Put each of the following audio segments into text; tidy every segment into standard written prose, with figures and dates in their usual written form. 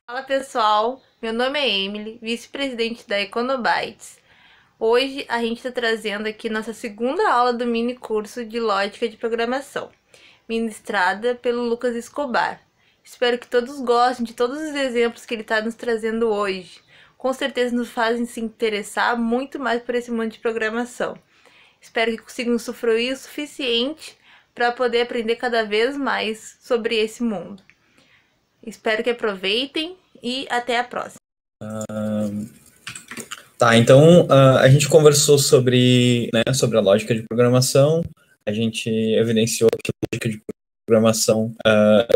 Fala pessoal, meu nome é Emily, vice-presidente da Econobytes. Hoje a gente está trazendo aqui nossa segunda aula do mini curso de lógica de programação, ministrada pelo Lucas Escobar. Espero que todos gostem de todos os exemplos que ele está nos trazendo hoje. Com certeza nos fazem se interessar muito mais por esse mundo de programação. Espero que consigam usufruir o suficiente para poder aprender cada vez mais sobre esse mundo. Espero que aproveitem e até a próxima. Tá, então a gente conversou sobre a lógica de programação, a gente evidenciou que a lógica de programação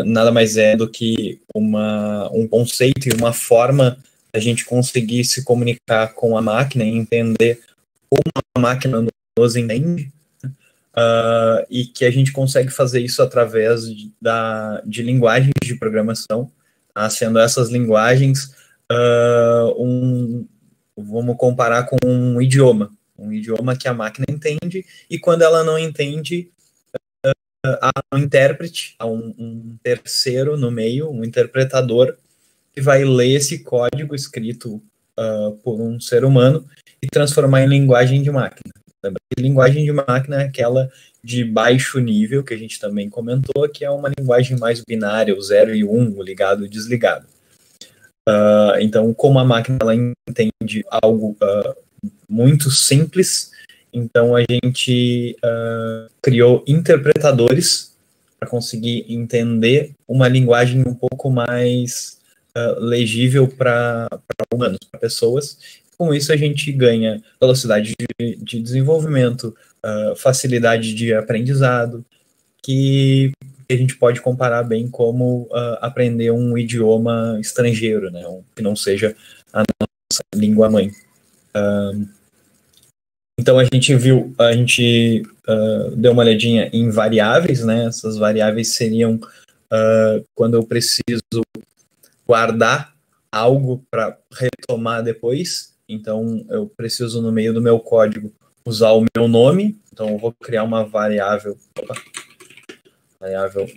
nada mais é do que um conceito e uma forma da gente conseguir se comunicar com a máquina e entender como a máquina nos entende, e que a gente consegue fazer isso através de linguagens de programação, tá? Sendo essas linguagens vamos comparar com um idioma que a máquina entende, e quando ela não entende, há um intérprete, há um terceiro no meio, um interpretador, que vai ler esse código escrito por um ser humano e transformar em linguagem de máquina. Lembra que linguagem de máquina é aquela de baixo nível, que a gente também comentou, que é uma linguagem mais binária, o 0 e 1, um, o ligado e o desligado. Então, como a máquina ela entende algo muito simples, então a gente criou interpretadores para conseguir entender uma linguagem um pouco mais legível para humanos, para pessoas. Com isso a gente ganha velocidade de desenvolvimento, facilidade de aprendizado, que a gente pode comparar bem como aprender um idioma estrangeiro, né, que não seja a nossa língua mãe. Então a gente deu uma olhadinha em variáveis, né? Essas variáveis seriam quando eu preciso guardar algo para retomar depois. Então eu preciso no meio do meu código usar o meu nome. Então eu vou criar uma variável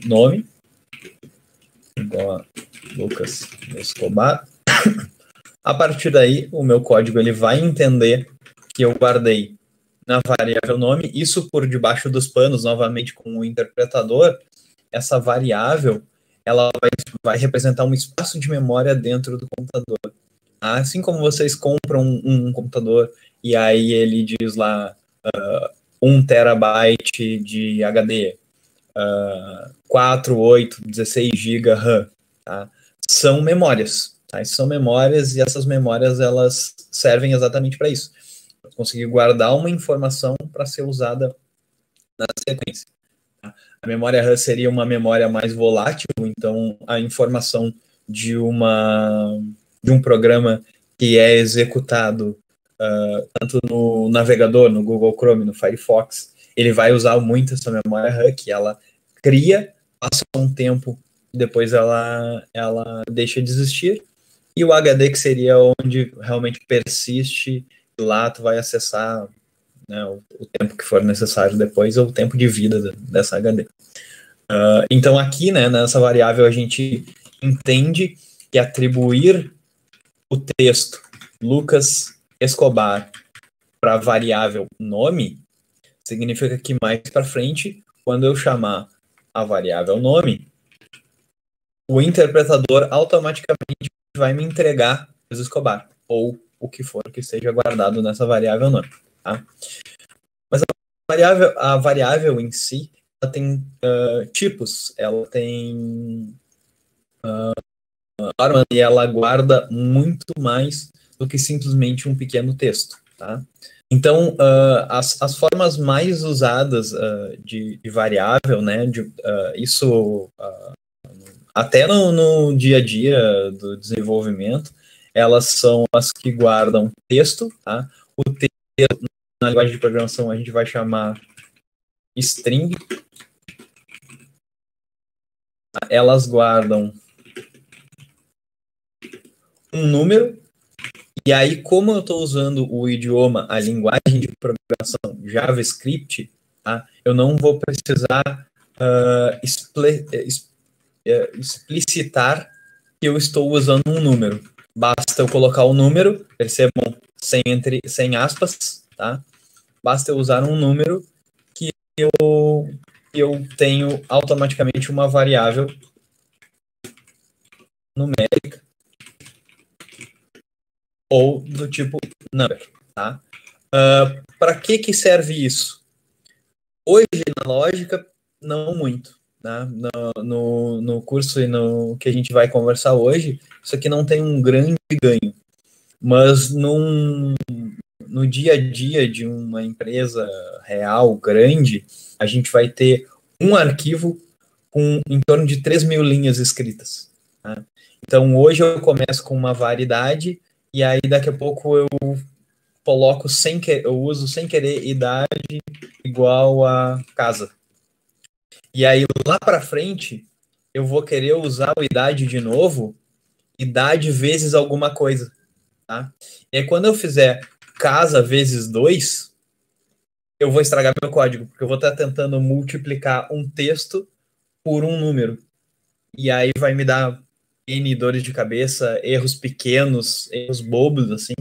nome igual a Lucas Escobar. A partir daí o meu código ele vai entender que eu guardei na variável nome, isso por debaixo dos panos, novamente com o interpretador. Essa variável ela vai representar um espaço de memória dentro do computador. Assim como vocês compram um computador e aí ele diz lá 1 terabyte de HD, 4, 8, 16 GB RAM, tá? São memórias, tá? São memórias, e essas memórias elas servem exatamente para isso, conseguir guardar uma informação para ser usada na sequência. A memória RAM seria uma memória mais volátil, então a informação de um programa que é executado tanto no navegador, no Google Chrome, no Firefox, ele vai usar muito essa memória RAM, que ela cria, passa um tempo, depois ela deixa de existir, e o HD, que seria onde realmente persiste, lá tu vai acessar, né, o tempo que for necessário depois, ou o tempo de vida dessa HD. Então aqui, né, nessa variável, a gente entende que atribuir o texto Lucas Escobar para a variável nome significa que mais para frente, quando eu chamar a variável nome, o interpretador automaticamente vai me entregar Lucas Escobar, ou o que for que seja guardado nessa variável nome. Tá? Mas a variável em si, ela tem tipos, ela tem normas, e ela guarda muito mais do que simplesmente um pequeno texto. Tá? Então, as formas mais usadas de variável, né, isso até no dia a dia do desenvolvimento, elas são as que guardam texto. Tá? O texto, na linguagem de programação, a gente vai chamar string. Elas guardam um número, e aí, como eu estou usando o idioma, a linguagem de programação JavaScript, tá? Eu não vou precisar explicitar que eu estou usando um número. Basta eu colocar o número, percebam, sem aspas, tá? Basta eu usar um número que eu tenho automaticamente uma variável numérica ou do tipo number, tá? Para que serve isso? Hoje, na lógica, não muito. Né? No curso e no que a gente vai conversar hoje, isso aqui não tem um grande ganho. Mas no dia a dia de uma empresa real, grande, a gente vai ter um arquivo com em torno de 3.000 linhas escritas. Né? Então, hoje eu começo com uma variedade e aí daqui a pouco eu coloco eu uso sem querer idade igual a casa. E aí lá para frente eu vou querer usar o idade de novo, idade vezes alguma coisa, tá? E aí quando eu fizer casa vezes 2, eu vou estragar meu código, porque eu vou estar tentando multiplicar um texto por um número. E aí vai me dar N dores de cabeça, erros pequenos, erros bobos, assim,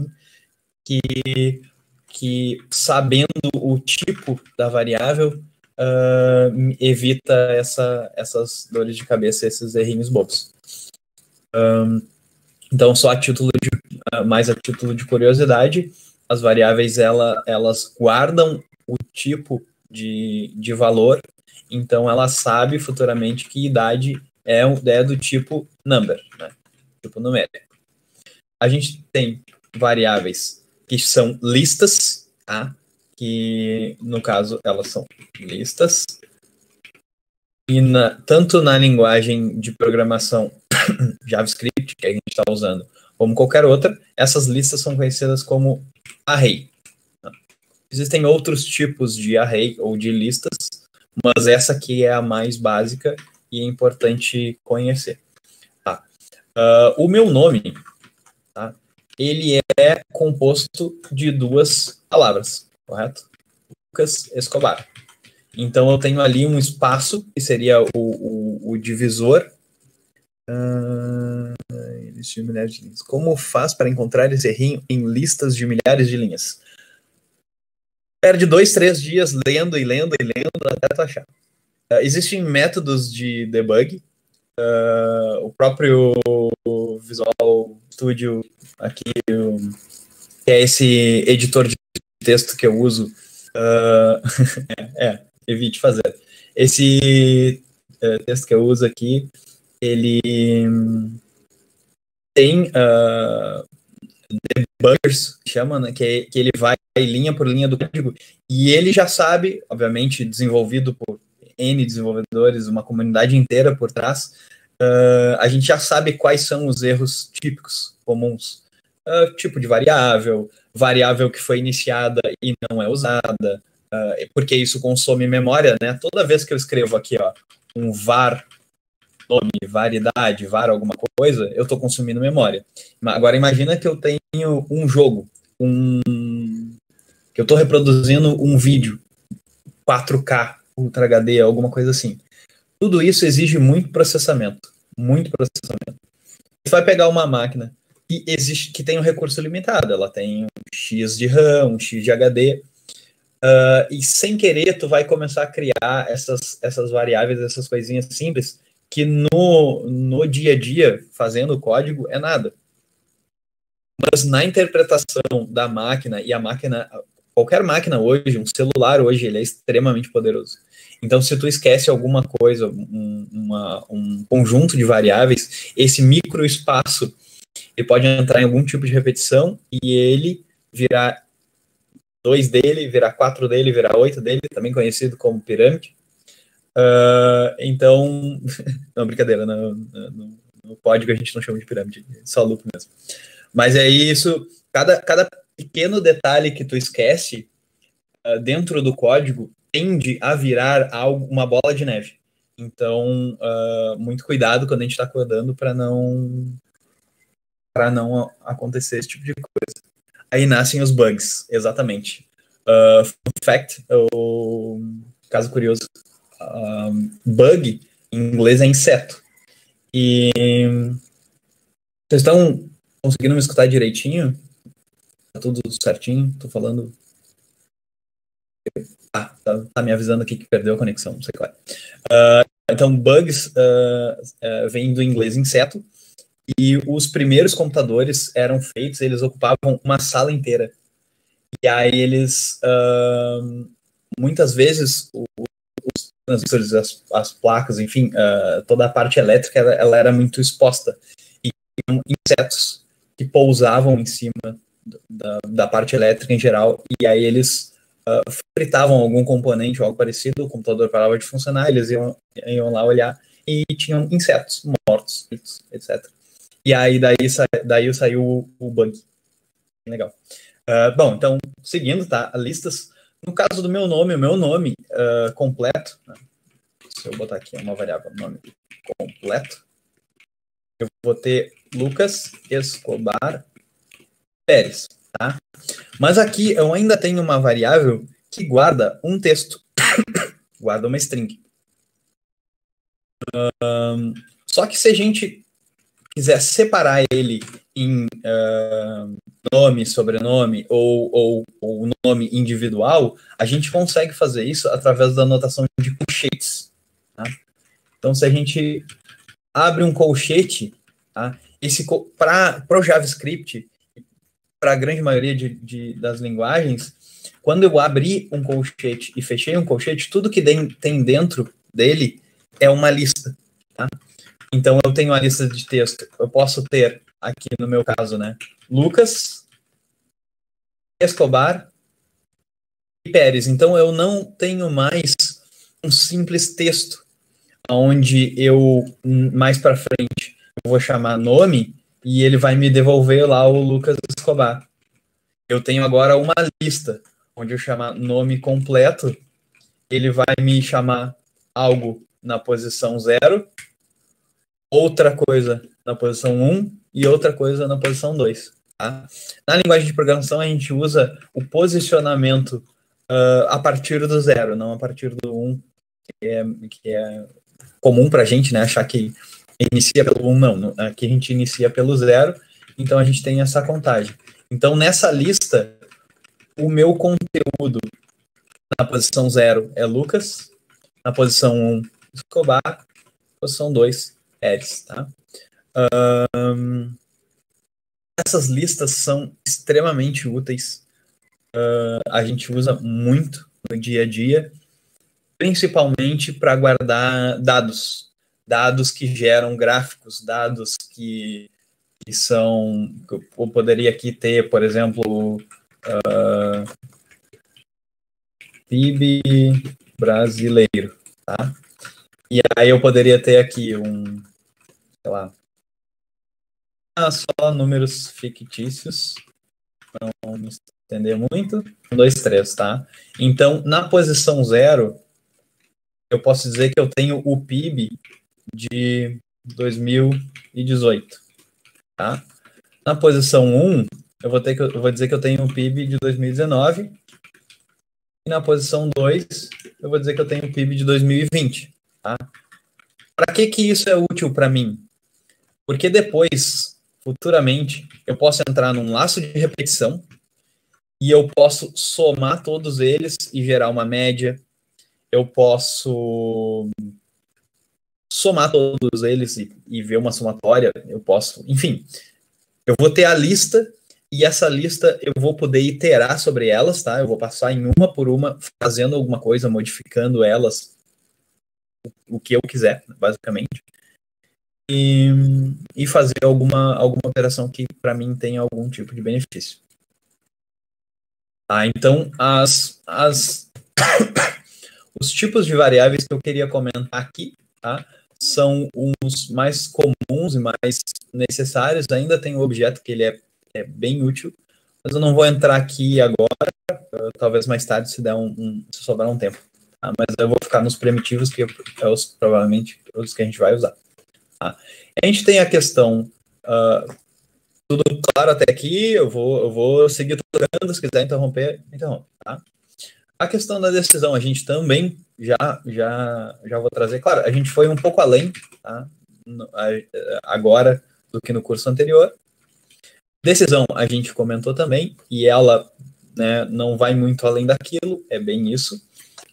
que sabendo o tipo da variável, evita essas dores de cabeça, esses errinhos bobos. Então, só mais a título de curiosidade, as variáveis elas guardam o tipo de valor, então ela sabe futuramente que idade é do tipo number, né? Tipo numérico. A gente tem variáveis que são listas, tá? Que no caso elas são listas, e tanto na linguagem de programação JavaScript que a gente está usando, como qualquer outra, essas listas são conhecidas como array. Existem outros tipos de array ou de listas, mas essa aqui é a mais básica e é importante conhecer. Tá? O meu nome, tá? Ele é composto de 2 palavras, correto? Lucas Escobar. Então eu tenho ali um espaço, que seria o divisor. Como faz para encontrar esse errinho em listas de milhares de linhas? Perde 2, 3 dias lendo e lendo e lendo até tu achar. Existem métodos de debug. O próprio Visual Studio aqui, que é esse editor de texto que eu uso, evite fazer. Esse texto que eu uso aqui, ele tem debuggers, que chama, né, que ele vai linha por linha do código, e ele já sabe, obviamente, desenvolvido por N desenvolvedores, uma comunidade inteira por trás, a gente já sabe quais são os erros típicos, comuns. Tipo de variável que foi iniciada e não é usada, porque isso consome memória, né? Toda vez que eu escrevo aqui, ó, um var nome, variedade, var alguma coisa, eu estou consumindo memória. Agora imagina que eu tenho um jogo, que eu estou reproduzindo um vídeo 4K, Ultra HD, alguma coisa assim. Tudo isso exige muito processamento, muito processamento. Você vai pegar uma máquina que tem um recurso limitado, ela tem um X de RAM, um X de HD, e sem querer tu vai começar a criar essas variáveis, essas coisinhas simples, que no dia a dia, fazendo o código, é nada. Mas na interpretação da máquina, e a máquina, qualquer máquina hoje, um celular hoje, ele é extremamente poderoso. Então, se tu esquece alguma coisa, um conjunto de variáveis, esse microespaço, ele pode entrar em algum tipo de repetição e ele virar 2 dele, virar 4 dele, virar 8 dele, também conhecido como pirâmide. Então, não, brincadeira, no código a gente não chama de pirâmide, só loop mesmo. Mas é isso, cada pequeno detalhe que tu esquece dentro do código tende a virar uma bola de neve. Então, muito cuidado quando a gente está codando para não acontecer esse tipo de coisa. Aí nascem os bugs, exatamente. Fun fact, caso curioso, bug em inglês é inseto. E Vocês estão conseguindo me escutar direitinho? Tá tudo certinho? Tô falando... tá me avisando aqui que perdeu a conexão, não sei qual é. Então, bugs vem do inglês inseto, e os primeiros computadores eram feitos, eles ocupavam uma sala inteira. E aí eles, muitas vezes, os transistores, as placas, enfim, toda a parte elétrica, ela era muito exposta. E tinham insetos que pousavam em cima da parte elétrica em geral, e aí eles fritavam algum componente ou algo parecido, o computador parava de funcionar, eles iam lá olhar e tinham insetos mortos, etc. E aí daí saiu o bug. Legal. Bom, então, seguindo, tá? Listas. No caso do meu nome, o meu nome completo, né? Se eu botar aqui uma variável, nome completo, eu vou ter Lucas Escobar Pérez, tá? Mas aqui eu ainda tenho uma variável que guarda um texto, guarda uma string. Só que se a gente quiser separar ele em nome, sobrenome ou nome individual, a gente consegue fazer isso através da notação de colchetes. Tá? Então, se a gente abre um colchete, tá? Para o JavaScript, para a grande maioria das linguagens, quando eu abri um colchete e fechei um colchete, tudo que tem dentro dele é uma lista. Tá? Então, eu tenho a lista de texto. Eu posso ter, aqui no meu caso, né, Lucas, Escobar e Pérez. Então, eu não tenho mais um simples texto, onde eu, mais para frente, eu vou chamar nome e ele vai me devolver lá o Lucas Escobar. Eu tenho agora uma lista, onde eu chamar nome completo, ele vai me chamar algo na posição 0, outra coisa na posição 1 e outra coisa na posição 2. Tá? Na linguagem de programação, a gente usa o posicionamento a partir do 0, não a partir do 1, que é comum para a gente, né, achar que inicia pelo 1, não. Aqui a gente inicia pelo 0, então a gente tem essa contagem. Então, nessa lista, o meu conteúdo na posição 0 é Lucas, na posição 1, Escobar, na posição 2, Pérez, tá? Essas listas são extremamente úteis. A gente usa muito no dia a dia, principalmente para guardar dados que geram gráficos, dados que são... Eu poderia aqui ter, por exemplo, PIB brasileiro, tá? E aí eu poderia ter aqui sei lá, só números fictícios, não me estender muito, 1, 2, 3, tá? Então, na posição 0, eu posso dizer que eu tenho o PIB de 2018, tá? Na posição 1, eu vou dizer que eu tenho o PIB de 2019, e na posição 2, eu vou dizer que eu tenho o PIB de 2020, tá? Para que isso é útil para mim? Porque depois, futuramente, eu posso entrar num laço de repetição e eu posso somar todos eles e gerar uma média. Eu posso somar todos eles e ver uma somatória. Eu posso, enfim, eu vou ter a lista e essa lista eu vou poder iterar sobre elas, tá? Eu vou passar em uma por uma, fazendo alguma coisa, modificando elas, o que eu quiser, basicamente. E fazer alguma operação que para mim tenha algum tipo de benefício. Então, os tipos de variáveis que eu queria comentar aqui, tá, são os mais comuns e mais necessários. Ainda tem o objeto que ele é bem útil, mas eu não vou entrar aqui agora, talvez mais tarde se sobrar um tempo. Tá? Mas eu vou ficar nos primitivos, que provavelmente os que a gente vai usar. Tá? A gente tem a questão, tudo claro até aqui, eu vou seguir tocando, se quiser interromper, interrompe. Tá? A questão da decisão, a gente também já vou trazer, claro, a gente foi um pouco além, tá? Agora, do que no curso anterior. Decisão a gente comentou também, e ela, né, não vai muito além daquilo, é bem isso.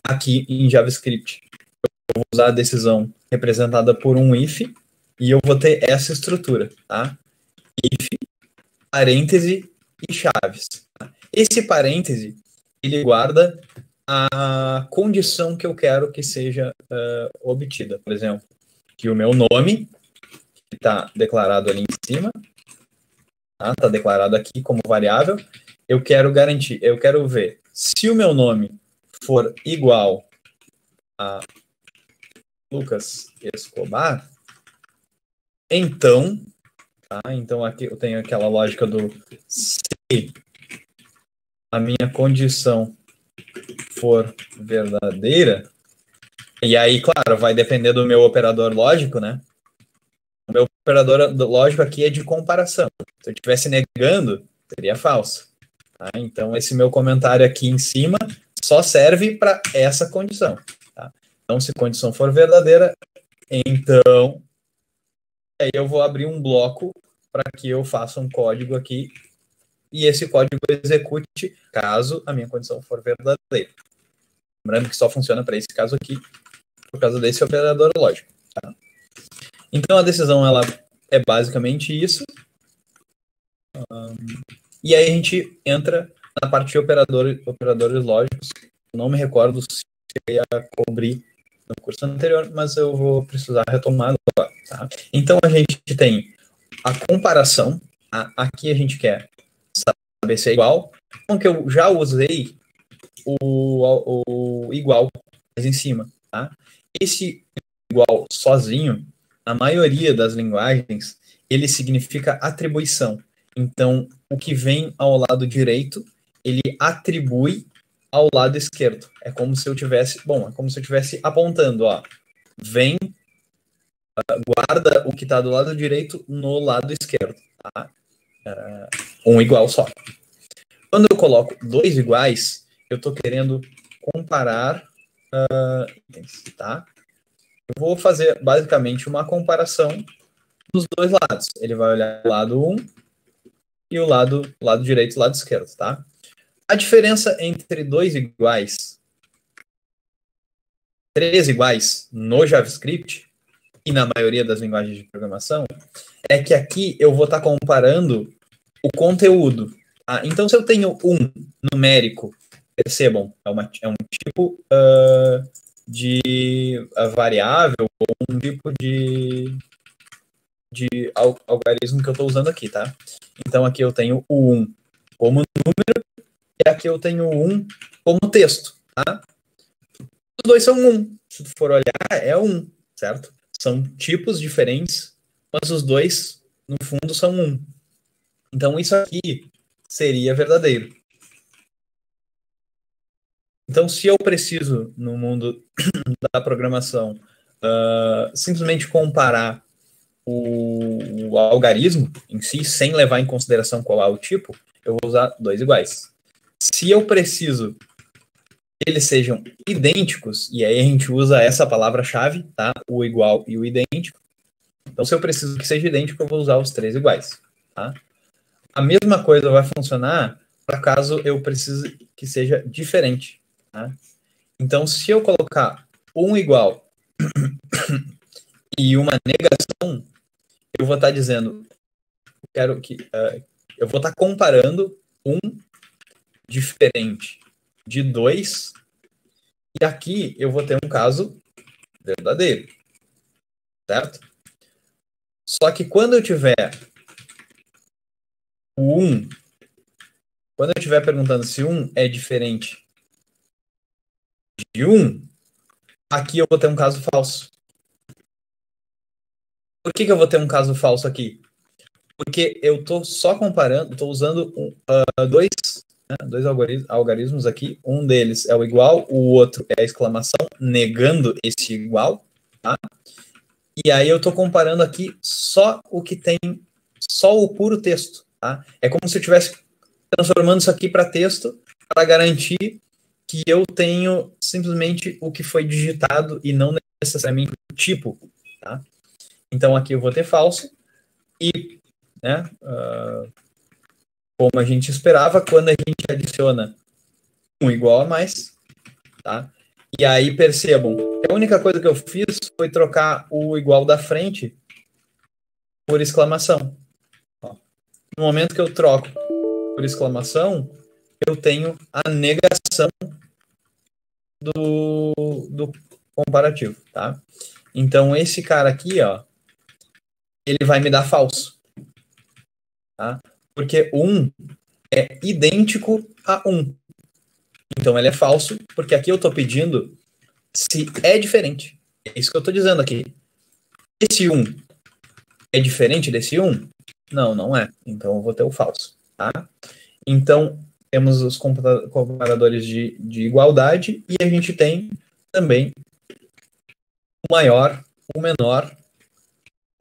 Aqui em JavaScript, eu vou usar a decisão representada por um if, e eu vou ter essa estrutura, tá? If, parêntese e chaves. Tá? Esse parêntese, ele guarda a condição que eu quero que seja obtida. Por exemplo, que o meu nome, que está declarado ali em cima, está declarado aqui como variável, eu quero garantir, eu quero ver se o meu nome for igual a Lucas Escobar, então, então aqui eu tenho aquela lógica do se a minha condição for verdadeira, e aí, claro, vai depender do meu operador lógico, né? O meu operador lógico aqui é de comparação. Se eu estivesse negando, seria falso. Tá? Então, esse meu comentário aqui em cima só serve para essa condição. Tá? Então, se a condição for verdadeira, então aí eu vou abrir um bloco para que eu faça um código aqui e esse código execute caso a minha condição for verdadeira. Lembrando que só funciona para esse caso aqui por causa desse operador lógico. Tá? Então, a decisão ela é basicamente isso. E aí a gente entra na parte de operadores lógicos. Não me recordo se eu ia cobrir no curso anterior, mas eu vou precisar retomar agora. Tá? Então, a gente tem a comparação. Aqui a gente quer saber se é igual. Então, que eu já usei o igual mais em cima. Tá? Esse igual sozinho, na maioria das linguagens, ele significa atribuição. Então, o que vem ao lado direito, ele atribui ao lado esquerdo. É como se eu tivesse, é como se eu tivesse apontando, ó, vem, guarda o que está do lado direito no lado esquerdo, tá? Um igual só. Quando eu coloco dois iguais, eu estou querendo comparar itens, tá? Eu vou fazer basicamente uma comparação dos dois lados. Ele vai olhar o lado 1 e o lado direito e o lado esquerdo, tá? A diferença entre dois iguais, três iguais no JavaScript e na maioria das linguagens de programação é que aqui eu vou estar comparando o conteúdo. Tá? Então, se eu tenho um numérico, percebam, é um tipo de variável ou um tipo de algarismo que eu estou usando aqui, tá? Então, aqui eu tenho o 1 como número e aqui eu tenho o 1 como texto, tá? Os dois são 1. Se tu for olhar, é 1, certo? São tipos diferentes, mas os dois, no fundo, são 1. Então, isso aqui seria verdadeiro. Então, se eu preciso, no mundo da programação, simplesmente comparar o algarismo em si, sem levar em consideração qual é o tipo, eu vou usar dois iguais. Se eu preciso que eles sejam idênticos, e aí a gente usa essa palavra-chave, tá? O igual e o idêntico. Então, se eu preciso que seja idêntico, eu vou usar os três iguais, tá? A mesma coisa vai funcionar para caso eu precise que seja diferente, tá? Então, se eu colocar um igual e uma negação, eu vou estar dizendo, eu vou estar comparando um diferente de 2, e aqui eu vou ter um caso verdadeiro, certo? Só que quando eu tiver o 1, quando eu estiver perguntando se 1 é diferente de 1, aqui eu vou ter um caso falso. Por que eu vou ter um caso falso aqui? Porque eu estou só comparando, estou usando dois algarismos aqui. Um deles é o igual, o outro é a exclamação, negando esse igual. Tá? E aí eu estou comparando aqui só o que tem, só o puro texto. Tá? É como se eu estivesse transformando isso aqui para texto para garantir que eu tenho simplesmente o que foi digitado e não necessariamente o tipo. Tá? Então aqui eu vou ter falso. E, né, como a gente esperava, quando a gente adiciona um igual a mais, tá? E aí percebam, a única coisa que eu fiz foi trocar o igual da frente por exclamação. Ó. No momento que eu troco por exclamação, eu tenho a negação do comparativo, tá? Então, esse cara aqui, ó, ele vai me dar falso, tá? Porque 1 é idêntico a 1. Então, ele é falso, porque aqui eu estou pedindo se é diferente. É isso que eu estou dizendo aqui. Esse 1 é diferente desse 1? Não, não é. Então, eu vou ter o falso, tá? Então, temos os comparadores de igualdade e a gente tem também o maior, o menor,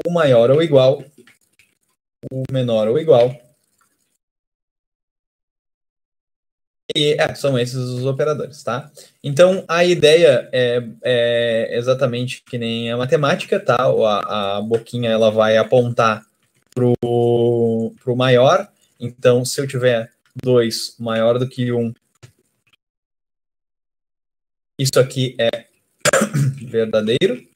o maior ou igual, o menor ou igual. E são esses os operadores, tá? Então, a ideia é exatamente que nem a matemática, tá? A boquinha ela vai apontar pro maior. Então, se eu tiver 2 maior do que 1, isso aqui é verdadeiro,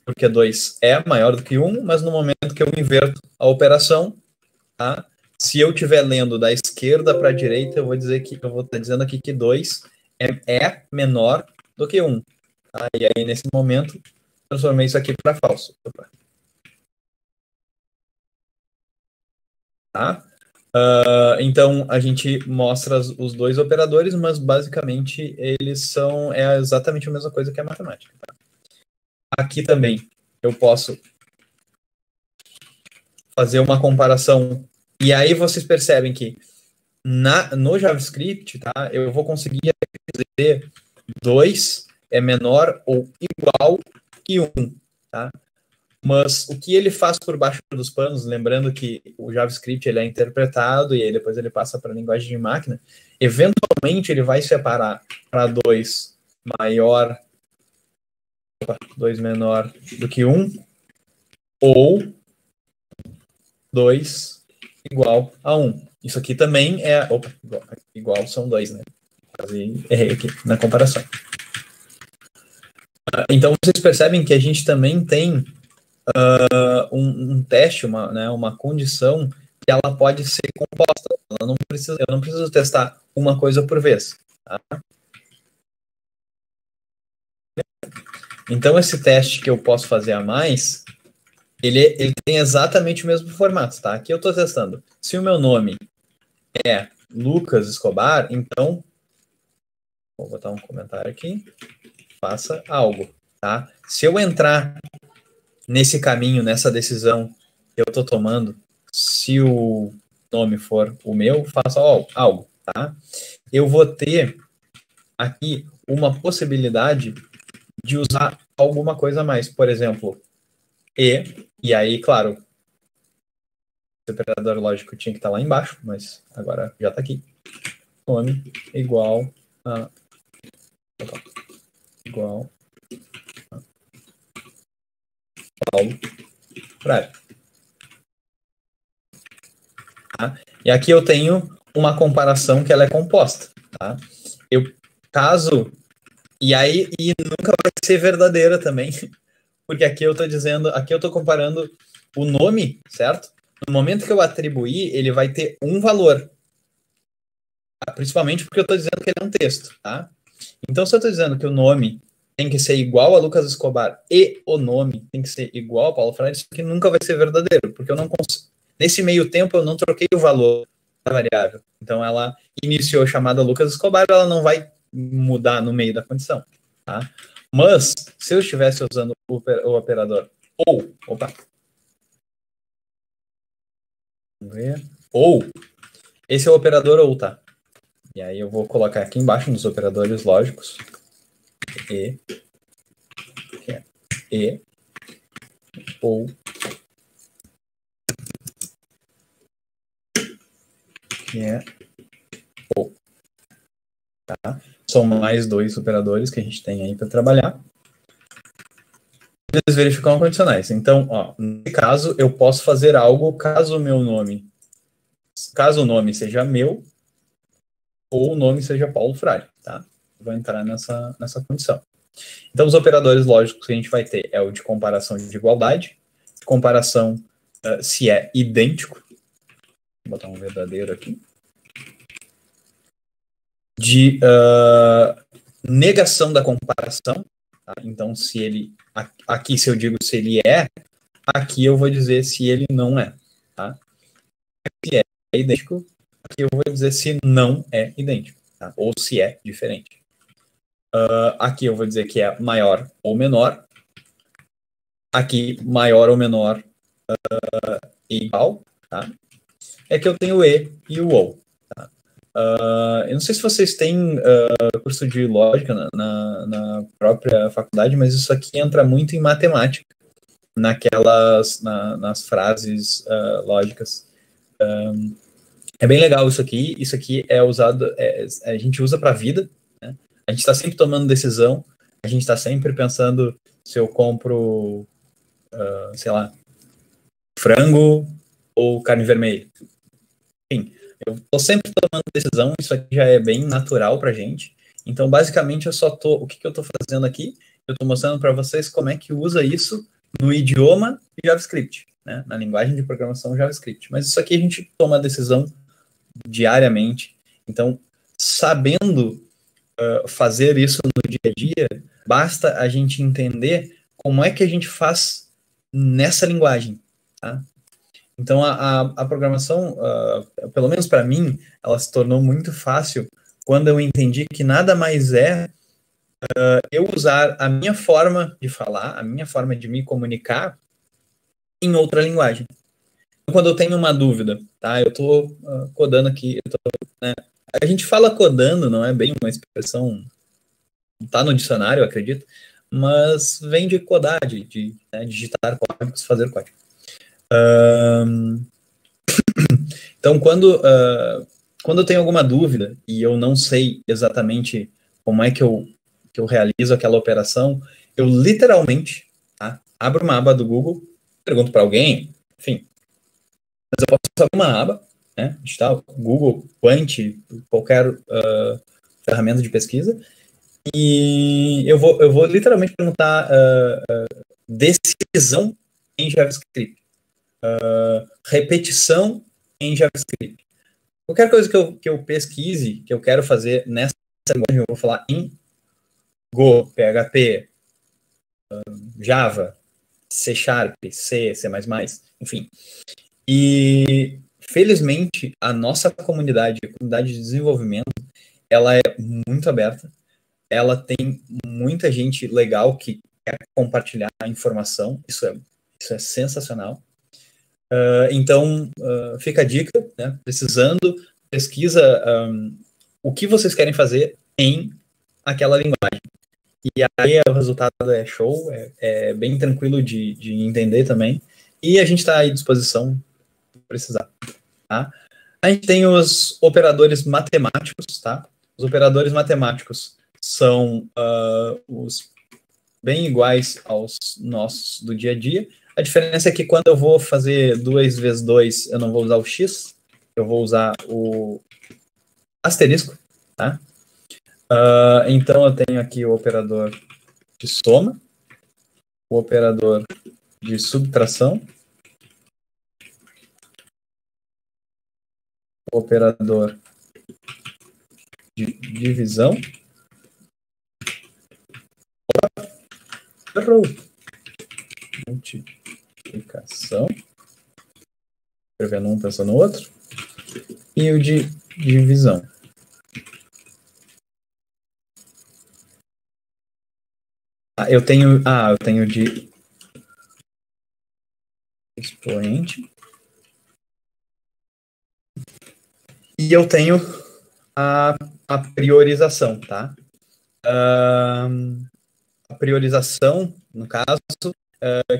porque 2 é maior do que 1, mas no momento que eu inverto a operação, tá? Se eu estiver lendo da esquerda para a direita, eu vou estar dizendo aqui que 2 é menor do que 1. Tá? E aí, nesse momento, transformei isso aqui para falso. Tá? Então, a gente mostra os dois operadores, mas basicamente eles são exatamente a mesma coisa que a matemática. Tá? Aqui também eu posso fazer uma comparação. E aí vocês percebem que no JavaScript, tá, eu vou conseguir dizer 2 é menor ou igual que 1. Tá? Mas o que ele faz por baixo dos panos, lembrando que o JavaScript ele é interpretado e aí depois ele passa para a linguagem de máquina, eventualmente ele vai separar para 2 maior, 2 menor do que 1, ou 2 igual a 1. Isso aqui também é... Opa, igual são 2, né? Quase errei aqui na comparação. Então vocês percebem que a gente também tem um teste, uma condição que ela pode ser composta. Eu não preciso testar uma coisa por vez. Tá? Então, esse teste que eu posso fazer a mais, ele tem exatamente o mesmo formato. Tá? Aqui eu estou testando. Se o meu nome é Lucas Escobar, então, vou botar um comentário aqui, faça algo. Tá? Se eu entrar nesse caminho, nessa decisão que eu estou tomando, se o nome for o meu, faça algo, tá? Eu vou ter aqui uma possibilidade de usar alguma coisa a mais, por exemplo, e aí, claro, o operador lógico tinha que estar lá embaixo, mas agora já está aqui. Nome igual a Paulo Praia. Tá? E aqui eu tenho uma comparação que ela é composta. Tá? E nunca vai ser verdadeira também, porque aqui eu estou comparando o nome, certo? No momento que eu atribuir, ele vai ter um valor. Tá? Principalmente porque eu estou dizendo que ele é um texto, tá? Então, se eu estou dizendo que o nome tem que ser igual a Lucas Escobar e o nome tem que ser igual a Paulo Freire, isso aqui nunca vai ser verdadeiro, porque eu não consigo. Nesse meio tempo, eu não troquei o valor da variável. Então, ela iniciou a chamada Lucas Escobar, ela não vai mudar no meio da condição. Tá? Mas, se eu estivesse usando o operador ou, esse é o operador ou, tá? E aí eu vou colocar aqui embaixo nos operadores lógicos, ou, ou. Tá? São mais 2 operadores que a gente tem aí para trabalhar. eles verificam condicionais. Então, ó, nesse caso, eu posso fazer algo caso o nome seja meu ou o nome seja Paulo Frade, tá? Vou entrar nessa condição. Então, os operadores lógicos que a gente vai ter é o de comparação de igualdade, comparação se é idêntico, vou botar um verdadeiro aqui, de negação da comparação, tá? Então, se ele, aqui se eu digo se ele é, aqui eu vou dizer se ele não é, tá? Se é idêntico, aqui eu vou dizer se não é idêntico, tá? Ou se é diferente. Aqui eu vou dizer que é maior ou menor. Aqui, maior ou menor igual, tá? É que eu tenho e e o ou. Tá? Eu não sei se vocês têm curso de lógica na própria faculdade, mas isso aqui entra muito em matemática, nas frases lógicas. É bem legal isso aqui. Isso aqui é usado, a gente usa para a vida, né? A gente está sempre tomando decisão, a gente está sempre pensando se eu compro, sei lá, frango ou carne vermelha. Enfim, eu estou sempre tomando decisão, isso aqui já é bem natural para a gente. Então, basicamente, o que eu estou fazendo aqui? Eu estou mostrando para vocês como é que usa isso no idioma JavaScript, né? Na linguagem de programação JavaScript. Mas isso aqui a gente toma a decisão diariamente. Então, sabendo fazer isso no dia a dia, basta a gente entender como é que a gente faz nessa linguagem, tá? Então, a programação, pelo menos para mim, ela se tornou muito fácil quando eu entendi que nada mais é eu usar a minha forma de falar, a minha forma de me comunicar em outra linguagem. Então, quando eu tenho uma dúvida, tá? Eu estou codando aqui, né? A gente fala codando, não é bem uma expressão, não está no dicionário, eu acredito, mas vem de codar, de digitar códigos, fazer código. Então, quando eu tenho alguma dúvida e eu não sei exatamente como é que eu realizo aquela operação, eu literalmente abro uma aba do Google, pergunto para alguém, enfim, mas eu posso abrir uma aba, né, digital, Google, Quant, qualquer ferramenta de pesquisa, e eu vou literalmente perguntar decisão em JavaScript, repetição em JavaScript. Qualquer coisa que eu pesquise, que eu quero fazer nessa linguagem, eu vou falar em Go, PHP, Java, C Sharp, C, C++, enfim. E, felizmente, a nossa comunidade, a comunidade de desenvolvimento, ela é muito aberta, ela tem muita gente legal que quer compartilhar a informação, isso é sensacional. Então, fica a dica, né? Precisando, pesquisa o que vocês querem fazer em aquela linguagem. E aí o resultado é show, é bem tranquilo de entender também. E a gente está à disposição se precisar. Tá? A gente tem os operadores matemáticos, tá? Os operadores matemáticos são os bem iguais aos nossos do dia a dia. A diferença é que quando eu vou fazer 2 vezes 2, eu não vou usar o x, eu vou usar o asterisco, tá? Então, eu tenho aqui o operador de soma, o operador de subtração, o operador de divisão, multiplicação, escrevendo um, pensando no outro, e o de divisão. Eu tenho de expoente. E eu tenho a priorização, tá? A priorização, no caso,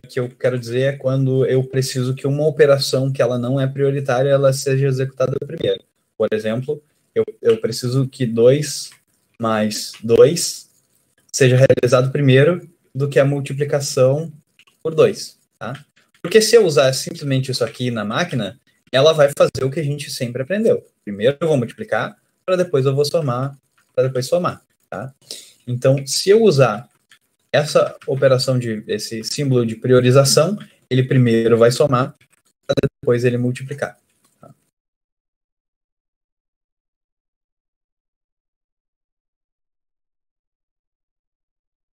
que eu quero dizer é quando eu preciso que uma operação que ela não é prioritária, ela seja executada primeiro. Por exemplo, eu preciso que 2 mais 2 seja realizado primeiro, do que a multiplicação por 2, tá? Porque se eu usar simplesmente isso aqui na máquina, ela vai fazer o que a gente sempre aprendeu. Primeiro eu vou multiplicar, para depois eu vou somar, para depois somar, tá? Então, se eu usar essa operação esse símbolo de priorização, ele primeiro vai somar, para depois ele multiplicar. Tá?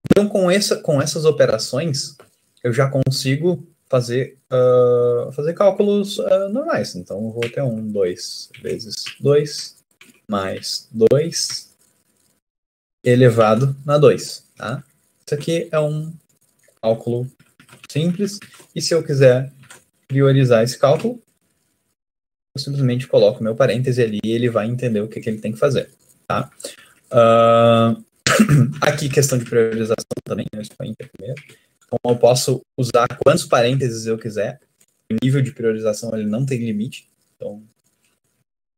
Então, com essas operações, eu já consigo fazer cálculos normais. Então, eu vou ter 2 vezes 2 mais 2 elevado na 2. Tá? Isso aqui é um cálculo simples. E se eu quiser priorizar esse cálculo, eu simplesmente coloco meu parêntese ali e ele vai entender o que ele tem que fazer. Tá? Aqui, questão de priorização também, eu exponho primeiro. Então, eu posso usar quantos parênteses eu quiser. O nível de priorização ele não tem limite. Então,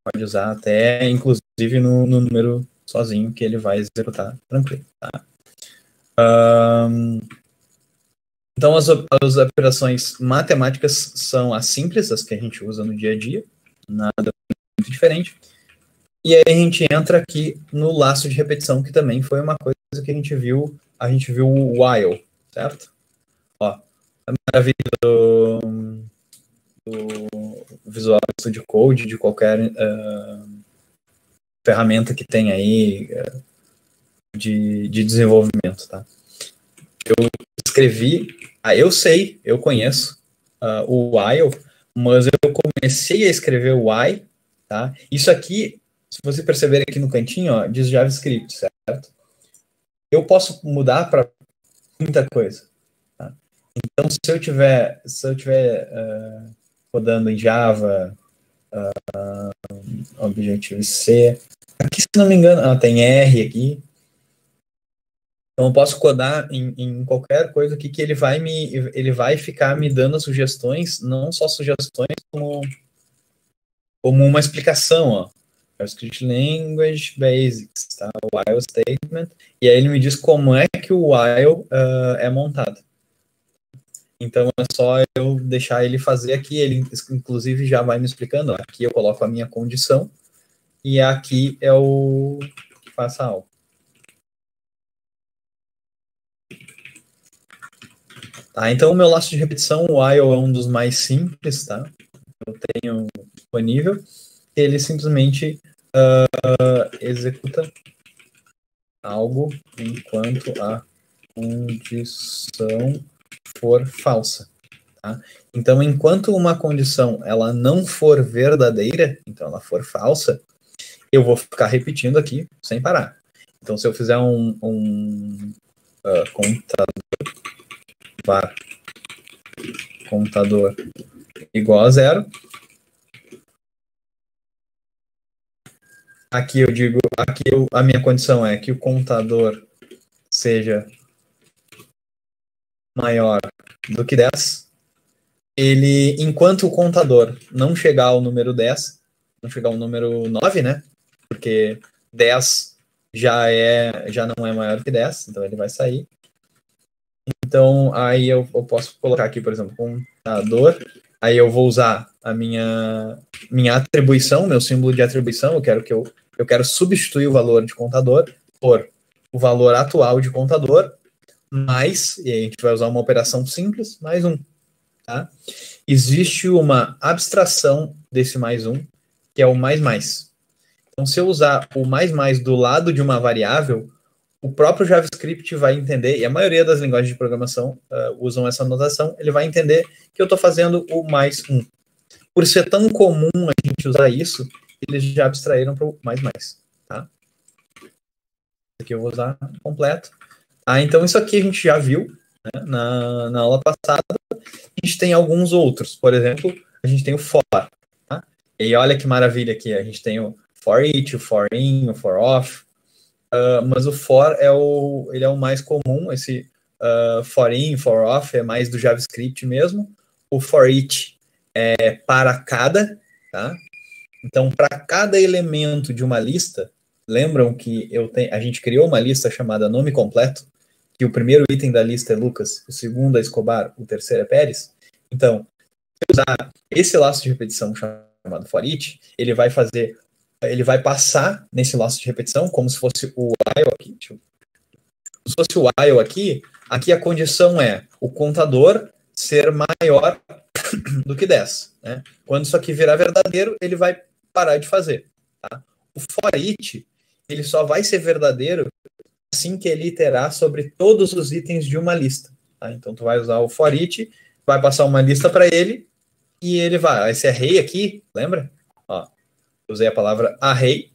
pode usar até, inclusive, no número sozinho, que ele vai executar tranquilo. Tá? Então, as operações matemáticas são as simples, as que a gente usa no dia a dia. Nada muito diferente. E aí a gente entra aqui no laço de repetição, que também foi uma coisa que a gente viu o while, certo? Ó, a maravilha do Visual Studio Code, de qualquer ferramenta que tem aí de desenvolvimento, tá? Eu escrevi, eu conheço o while, mas eu comecei a escrever o why, tá? Isso aqui, se você perceber aqui no cantinho, ó, diz JavaScript, certo? Eu posso mudar para muita coisa. Tá? Então, se eu tiver rodando em Java, Objective-C, aqui, se não me engano, tem R aqui. Então, eu posso codar em qualquer coisa aqui que ele vai ficar me dando sugestões, não só sugestões, como uma explicação, ó. JavaScript Language Basics, tá? O while statement, e aí ele me diz como é que o while é montado. Então é só eu deixar ele fazer aqui, ele inclusive já vai me explicando, ó. Aqui eu coloco a minha condição, e aqui é o que faça algo. Tá, então o meu laço de repetição, o while, é um dos mais simples, tá? Eu tenho disponível, ele simplesmente executa algo enquanto a condição for falsa. Tá? Então, enquanto uma condição ela não for verdadeira, então ela for falsa, eu vou ficar repetindo aqui sem parar. Então, se eu fizer contador igual a 0, aqui eu digo, a minha condição é que o contador seja maior do que 10. Ele, enquanto o contador não chegar ao número 10, não chegar ao número 9, né? Porque 10 já não é maior que 10, então ele vai sair. Então, aí eu posso colocar aqui, por exemplo, contador. Aí eu vou usar a minha atribuição, meu símbolo de atribuição. Eu quero substituir o valor de contador por o valor atual de contador, mais, e aí a gente vai usar uma operação simples, mais 1. Tá? Existe uma abstração desse mais 1, que é o mais. Então, se eu usar o mais do lado de uma variável, o próprio JavaScript vai entender, e a maioria das linguagens de programação usam essa notação, ele vai entender que eu estou fazendo o mais 1. Por ser tão comum a gente usar isso, eles já abstraíram para o mais. Tá? Aqui eu vou usar completo. Então, isso aqui a gente já viu, né, na aula passada. A gente tem alguns outros. Por exemplo, a gente tem o for. Tá? E olha que maravilha aqui. A gente tem o for each, o for in, o for off. Mas o for ele é o mais comum. Esse for in, for off é mais do JavaScript mesmo. O for each é para cada. Tá? Então, para cada elemento de uma lista, lembram que a gente criou uma lista chamada nome completo? que o primeiro item da lista é Lucas, o segundo é Escobar, o terceiro é Pérez. Então, se eu usar esse laço de repetição chamado for each, ele vai passar nesse laço de repetição como se fosse o while aqui. Se fosse o while aqui a condição é o contador ser maior do que 10. Né? Quando isso aqui virar verdadeiro, ele vai parar de fazer. Tá? O for each, ele só vai ser verdadeiro assim que ele iterar sobre todos os itens de uma lista. Tá? Então, tu vai usar o for each, vai passar uma lista para ele, e ele vai. Esse array aqui, lembra? Ó, usei a palavra array,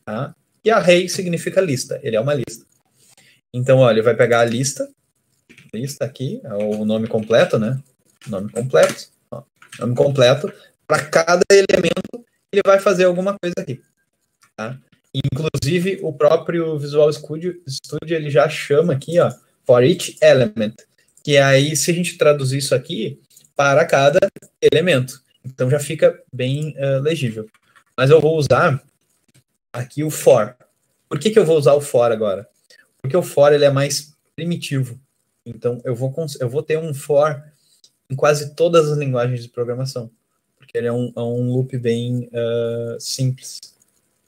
tá? E array significa lista, ele é uma lista. Então, ó, ele vai pegar a lista aqui, é o nome completo, né? Nome completo, ó, nome completo, para cada elemento, ele vai fazer alguma coisa aqui, tá? Inclusive, o próprio Visual Studio ele já chama aqui, ó, for each element, que aí, se a gente traduzir isso aqui, para cada elemento. Então, já fica bem legível. Mas eu vou usar aqui o for. Por que eu vou usar o for agora? Porque o for ele é mais primitivo. Então, eu vou ter um for em quase todas as linguagens de programação. Porque ele é um loop bem simples.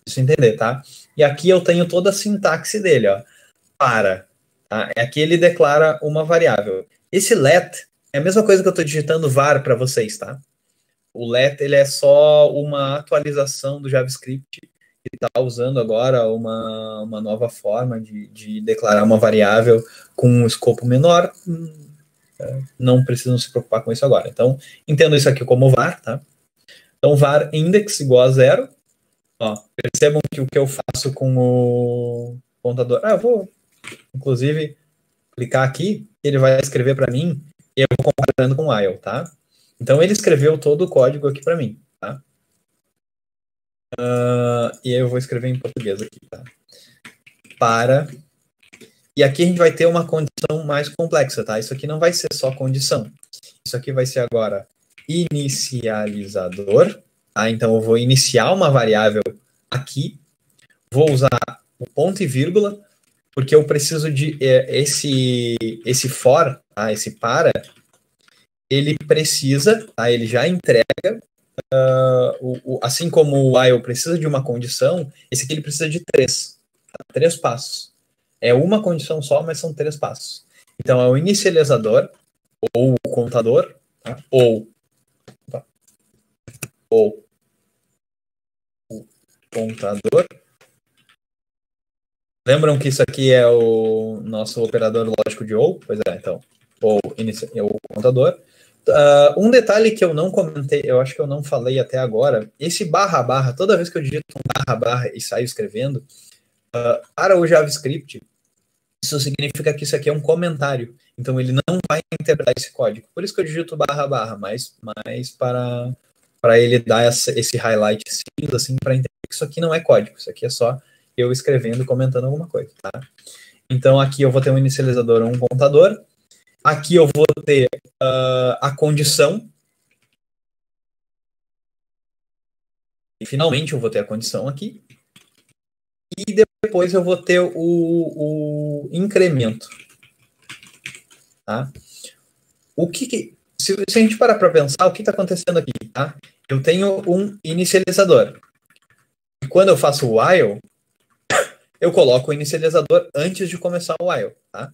Isso entender, tá? E aqui eu tenho toda a sintaxe dele, ó. Para. Tá? Aqui ele declara uma variável. Esse let é a mesma coisa que eu estou digitando var para vocês, tá? O let ele é só uma atualização do JavaScript que está usando agora uma nova forma de declarar uma variável com um escopo menor. Não precisam se preocupar com isso agora. Então, entendo isso aqui como var, tá? Então, var index igual a 0. Ó, percebam que o que eu faço com o contador... eu vou, inclusive, clicar aqui, ele vai escrever para mim, e eu vou comparando com o while, tá? Então, ele escreveu todo o código aqui para mim, tá? E aí eu vou escrever em português aqui, tá? Para... E aqui a gente vai ter uma condição mais complexa, tá? Isso aqui não vai ser só condição. Isso aqui vai ser agora inicializador, tá? Então, eu vou iniciar uma variável aqui, vou usar o ponto e vírgula, porque eu preciso de esse for, tá? Esse para, ele precisa, tá? Ele já entrega, assim como o while precisa de uma condição, esse aqui ele precisa de 3, tá? 3 passos. É uma condição só, mas são 3 passos. Então, é o inicializador, ou o contador, tá? ou o contador. Lembram que isso aqui é o nosso operador lógico de ou? Pois é, então, ou é o contador. Um detalhe que eu não comentei, eu acho que eu não falei até agora, esse barra barra, toda vez que eu digito um barra barra e saio escrevendo, para o JavaScript, isso significa que isso aqui é um comentário. Então ele não vai interpretar esse código. Por isso que eu digito barra barra, mas para ele dar esse highlight cinza, assim, para entender que isso aqui não é código, isso aqui é só eu escrevendo e comentando alguma coisa, tá? Então aqui eu vou ter um inicializador ou um contador. Aqui eu vou ter a condição. E finalmente eu vou ter a condição aqui. E depois eu vou ter o incremento. Tá? Se a gente parar para pensar, o que está acontecendo aqui? Tá? Eu tenho um inicializador. E quando eu faço o while, eu coloco o inicializador antes de começar o while. Tá?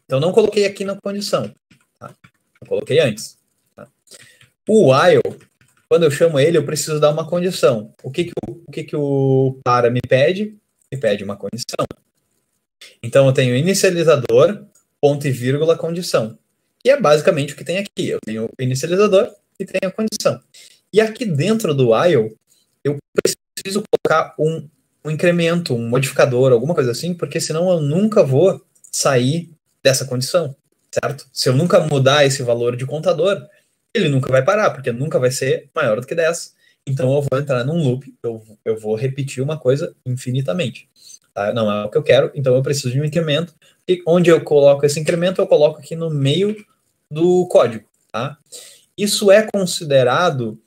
Então, não coloquei aqui na condição. Tá? Eu coloquei antes. Tá? O while, quando eu chamo ele, eu preciso dar uma condição. O que o para me pede? Me pede uma condição. Então, eu tenho inicializador, ponto e vírgula, condição. E é basicamente o que tem aqui. Eu tenho o inicializador e tenho a condição. E aqui dentro do while, eu preciso colocar um incremento, um modificador, alguma coisa assim, porque senão eu nunca vou sair dessa condição, certo? Se eu nunca mudar esse valor de contador, ele nunca vai parar, porque nunca vai ser maior do que 10. Então eu vou entrar num loop, eu vou repetir uma coisa infinitamente. Tá? Não é o que eu quero, então eu preciso de um incremento. E onde eu coloco esse incremento, eu coloco aqui no meio do código. Tá? Isso é considerado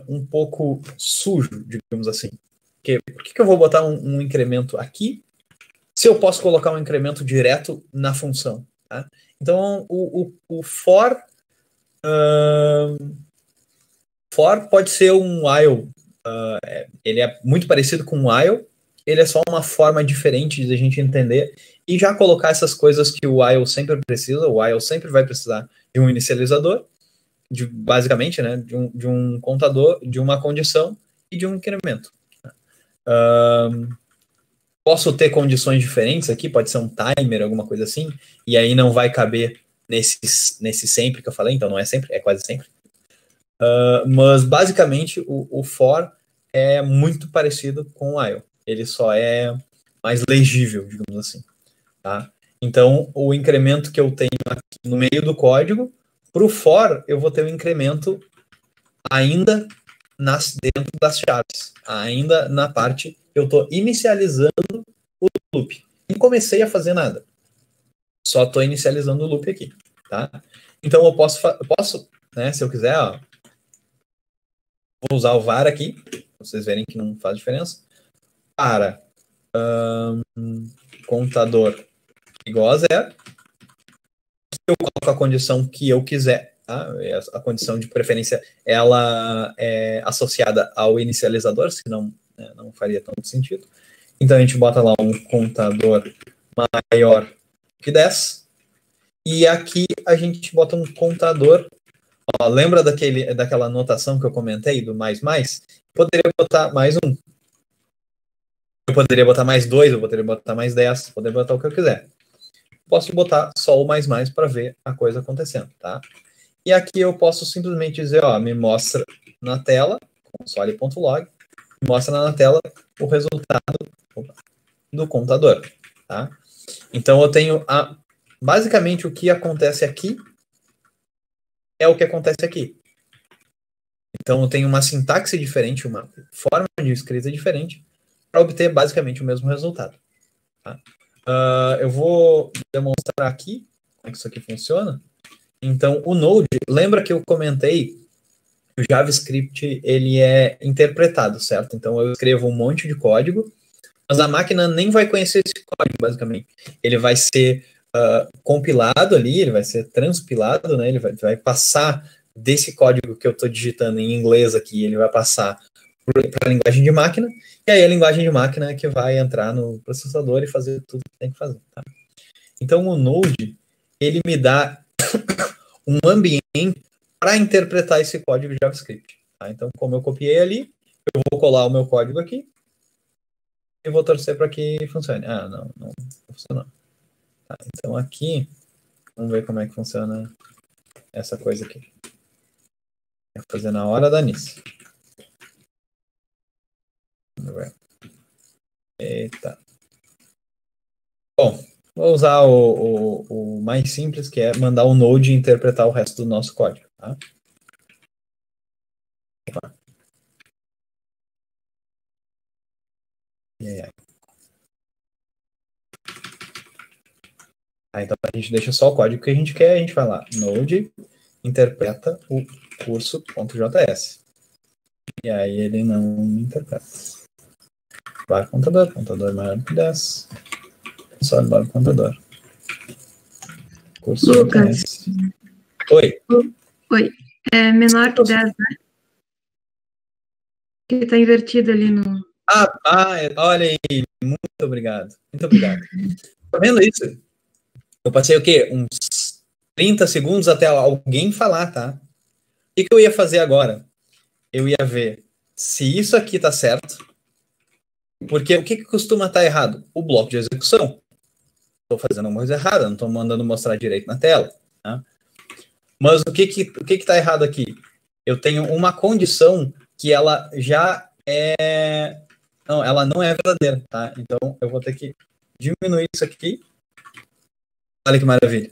um pouco sujo, digamos assim. Por que eu vou botar um incremento aqui, se eu posso colocar um incremento direto na função. Tá? Então, o for pode ser um while. Ele é muito parecido com um while, ele é só uma forma diferente de a gente entender e já colocar essas coisas que o while sempre precisa. O while sempre vai precisar de um inicializador, basicamente, né, de um contador, de uma condição e de um incremento. Posso ter condições diferentes aqui, pode ser um timer, alguma coisa assim, e aí não vai caber nesse sempre que eu falei, então não é sempre, é quase sempre. Mas basicamente o for é muito parecido com o while, ele só é mais legível, digamos assim. Tá? Então o incremento que eu tenho aqui no meio do código, para o for eu vou ter um incremento ainda dentro das chaves, ainda na parte que eu estou inicializando o loop. Não comecei a fazer nada, só estou inicializando o loop aqui. Tá? Então eu posso né, se eu quiser, ó, vou usar o var aqui, pra vocês verem que não faz diferença, para contador igual a zero, eu coloco a condição que eu quiser, tá? A condição de preferência, ela é associada ao inicializador, senão, né, não faria tanto sentido. Então a gente bota lá um contador maior que 10, e aqui a gente bota um contador. Ó, lembra daquela anotação que eu comentei do mais? Poderia botar mais um. Eu poderia botar mais 2, eu poderia botar mais 10, poderia botar o que eu quiser. Posso botar só o mais para ver a coisa acontecendo, tá? E aqui eu posso simplesmente dizer, ó, me mostra na tela, console.log, me mostra na tela o resultado do contador, tá? Então eu tenho basicamente o que acontece aqui é o que acontece aqui. Então eu tenho uma sintaxe diferente, uma forma de escrita diferente para obter basicamente o mesmo resultado. Tá? Eu vou demonstrar aqui como é que isso aqui funciona. Então o Node, lembra que eu comentei que o JavaScript ele é interpretado, certo? Então eu escrevo um monte de código, mas a máquina nem vai conhecer esse código, basicamente. Ele vai ser compilado ali, ele vai ser transpilado, né? Ele vai passar desse código que eu estou digitando em inglês aqui, ele vai passar para a linguagem de máquina, e aí a linguagem de máquina é que vai entrar no processador e fazer tudo que tem que fazer. Tá? Então o Node, ele me dá um ambiente para interpretar esse código de JavaScript. Tá? Então, como eu copiei ali, eu vou colar o meu código aqui e vou torcer para que funcione. Não funcionou. Tá? Então aqui, vamos ver como é que funciona essa coisa aqui. Vou fazer na hora da NIS. Vamos ver. Eita. Bom, vou usar o mais simples, que é mandar o Node interpretar o resto do nosso código. Tá? Opa. Então a gente deixa só o código que a gente quer, a gente vai lá, Node interpreta o curso.js. E aí ele não interpreta. Vai contador maior que 10. Só vai contador. Lucas. Oi. Oi. É menor que 10, né? Que tá invertido ali no... Olha aí. Muito obrigado. Muito obrigado. Tá vendo isso? Eu passei o quê? Uns 30 segundos até alguém falar, tá? O que eu ia fazer agora? Eu ia ver se isso aqui tá certo. Porque o que costuma estar errado? O bloco de execução. Estou fazendo uma coisa errada, não estou mandando mostrar direito na tela. Tá? Mas o que está errado aqui? Eu tenho uma condição que ela já é... Não, ela não é verdadeira. Tá? Então, eu vou ter que diminuir isso aqui. Olha que maravilha.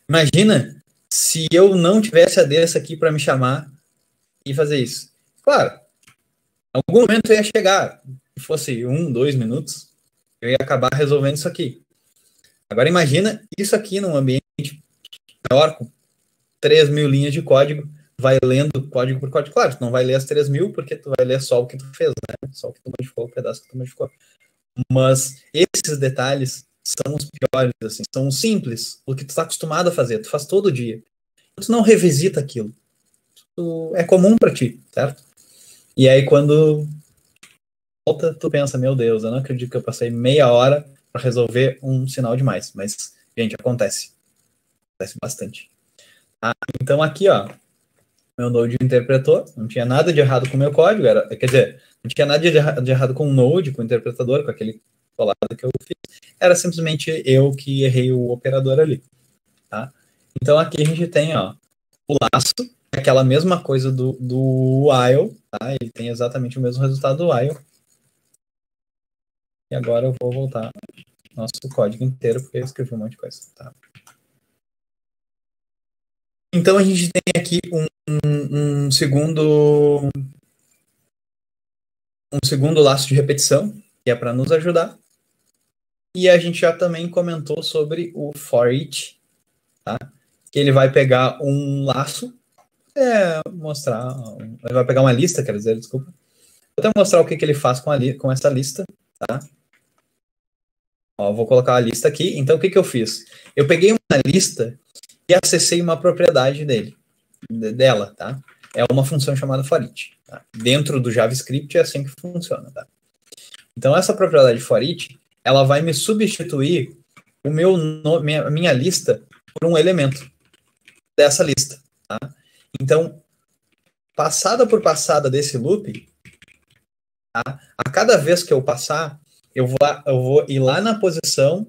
Imagina se eu não tivesse a dessa aqui para me chamar e fazer isso. Claro, em algum momento eu ia chegar, se fosse 1, 2 minutos, eu ia acabar resolvendo isso aqui. Agora imagina isso aqui num ambiente maior, com 3.000 linhas de código, vai lendo código por código. Claro, tu não vai ler as 3.000, porque tu vai ler só o que tu fez, né? Só o que tu modificou, o pedaço que tu modificou. Mas esses detalhes são os piores, assim, são os simples, o que tu está acostumado a fazer, tu faz todo dia. Tu não revisita aquilo. É comum para ti, certo? E aí quando volta, tu pensa, meu Deus, eu não acredito que eu passei meia hora para resolver um sinal demais. Mas, gente, acontece. Acontece bastante. Então aqui, ó, meu Node interpretou, não tinha nada de errado com o meu código, quer dizer, não tinha nada de errado com o Node, com o interpretador, com aquele colado que eu fiz, era simplesmente eu que errei o operador ali, tá? Então aqui a gente tem, ó, o laço, aquela mesma coisa do while, tá? Ele tem exatamente o mesmo resultado do while. E agora eu vou voltar nosso código inteiro, porque eu escrevi um monte de coisa, tá? Então a gente tem aqui um segundo laço de repetição, que é para nos ajudar. E a gente já também comentou sobre o for each, tá? Que ele vai pegar um laço, ele vai pegar uma lista, quer dizer, desculpa. Vou até mostrar o que ele faz com essa lista, tá? Ó, vou colocar a lista aqui. Então, o que eu fiz? Eu peguei uma lista e acessei uma propriedade dela, tá? É uma função chamada for each. Tá? Dentro do JavaScript é assim que funciona, tá? Então, essa propriedade for each, ela vai me substituir minha lista por um elemento dessa lista, tá? Então, passada por passada desse loop, tá? A cada vez que eu passar, eu vou ir lá na posição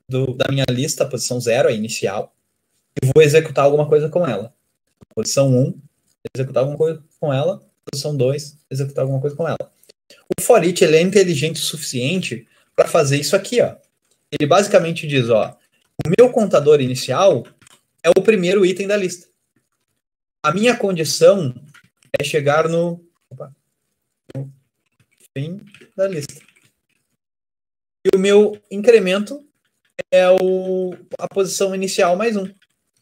da minha lista, a posição 0, a inicial, e vou executar alguma coisa com ela. Posição 1, executar alguma coisa com ela. Posição 2, executar alguma coisa com ela. O for each, ele é inteligente o suficiente para fazer isso aqui, ó. Ele basicamente diz, ó, o meu contador inicial é o primeiro item da lista. A minha condição é chegar no fim da lista. E o meu incremento é a posição inicial mais 1.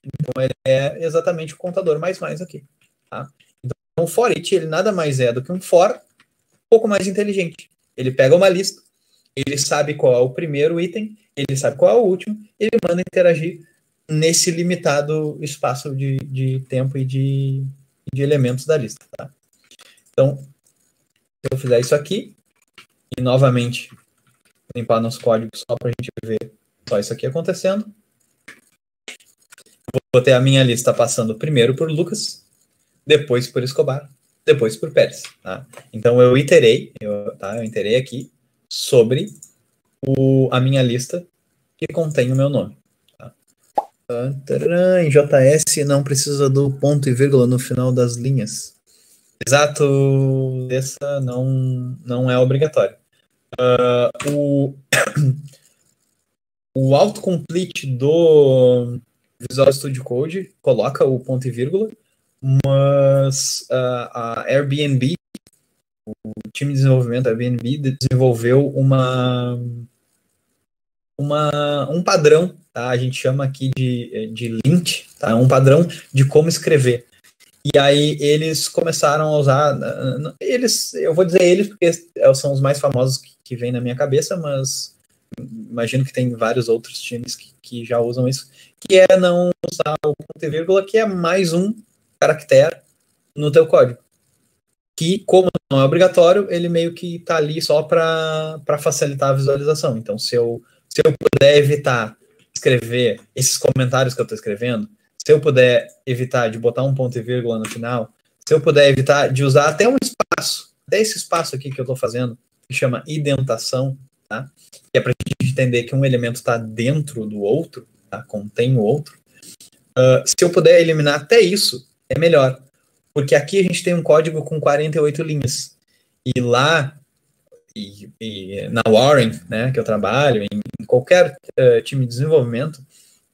Então, ele é exatamente o contador mais aqui. Tá? Então, o for each, ele nada mais é do que um for um pouco mais inteligente. Ele pega uma lista, ele sabe qual é o primeiro item, ele sabe qual é o último, ele manda interagir nesse limitado espaço de tempo e de elementos da lista. Tá? Então, se eu fizer isso aqui, e novamente limpar nosso código só para a gente ver só isso aqui acontecendo, vou ter a minha lista passando primeiro por Lucas, depois por Escobar, depois por Pérez. Tá? Então eu iterei aqui sobre a minha lista que contém o meu nome. Tá? Em JS não precisa do ponto e vírgula no final das linhas. Exato, essa não é obrigatório. O autocomplete do Visual Studio Code coloca o ponto e vírgula, mas a Airbnb, o time de desenvolvimento da Airbnb desenvolveu um padrão, tá? A gente chama aqui de lint, tá? Um padrão de como escrever. E aí eles começaram a usar, eu vou dizer eles porque são os mais famosos que vêm na minha cabeça, mas imagino que tem vários outros times que já usam isso, que é não usar o ponto e vírgula, que é mais um caractere no teu código. Que, como não é obrigatório, ele meio que está ali só para facilitar a visualização. Então, se eu puder evitar escrever esses comentários que eu estou escrevendo, se eu puder evitar de botar um ponto e vírgula no final, se eu puder evitar de usar até um espaço, até esse espaço aqui que eu estou fazendo, que chama indentação, tá? Que é para a gente entender que um elemento está dentro do outro, tá? Contém o outro. Se eu puder eliminar até isso, é melhor. Porque aqui a gente tem um código com 48 linhas. E lá, e na Warren, né, que eu trabalho, em qualquer time de desenvolvimento,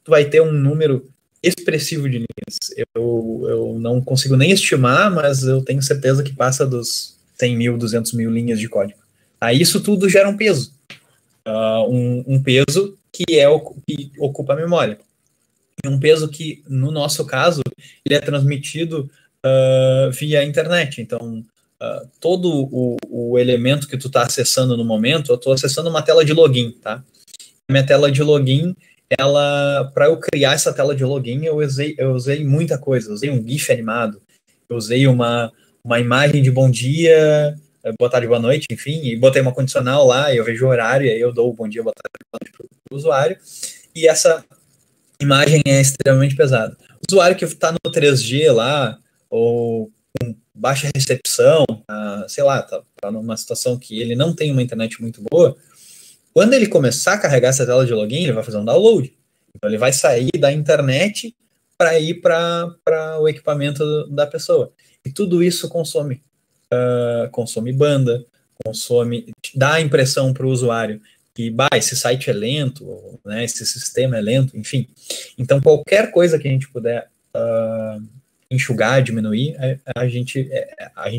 tu vai ter um número expressivo de linhas. Eu não consigo nem estimar, mas eu tenho certeza que passa dos 100 mil, 200 mil linhas de código. Aí isso tudo gera um peso. Um peso que que ocupa a memória. E um peso que, no nosso caso, ele é transmitido via internet. Então, todo o elemento que tu está acessando no momento, eu estou acessando uma tela de login, tá? Minha tela de login, para eu criar essa tela de login, eu usei muita coisa. Eu usei um GIF animado, eu usei uma imagem de bom dia, boa tarde, boa noite, enfim, e botei uma condicional lá, e eu vejo o horário, e aí eu dou o bom dia, boa tarde, boa noite para o usuário, e essa imagem é extremamente pesada. O usuário que está no 3G lá, ou com baixa recepção, sei lá, tá numa situação que ele não tem uma internet muito boa, quando ele começar a carregar essa tela de login, ele vai fazer um download. Então ele vai sair da internet para ir para o equipamento da pessoa. E tudo isso consome banda, dá a impressão para o usuário que esse site é lento, né, esse sistema é lento, enfim. Então qualquer coisa que a gente puder enxugar, diminuir, a gente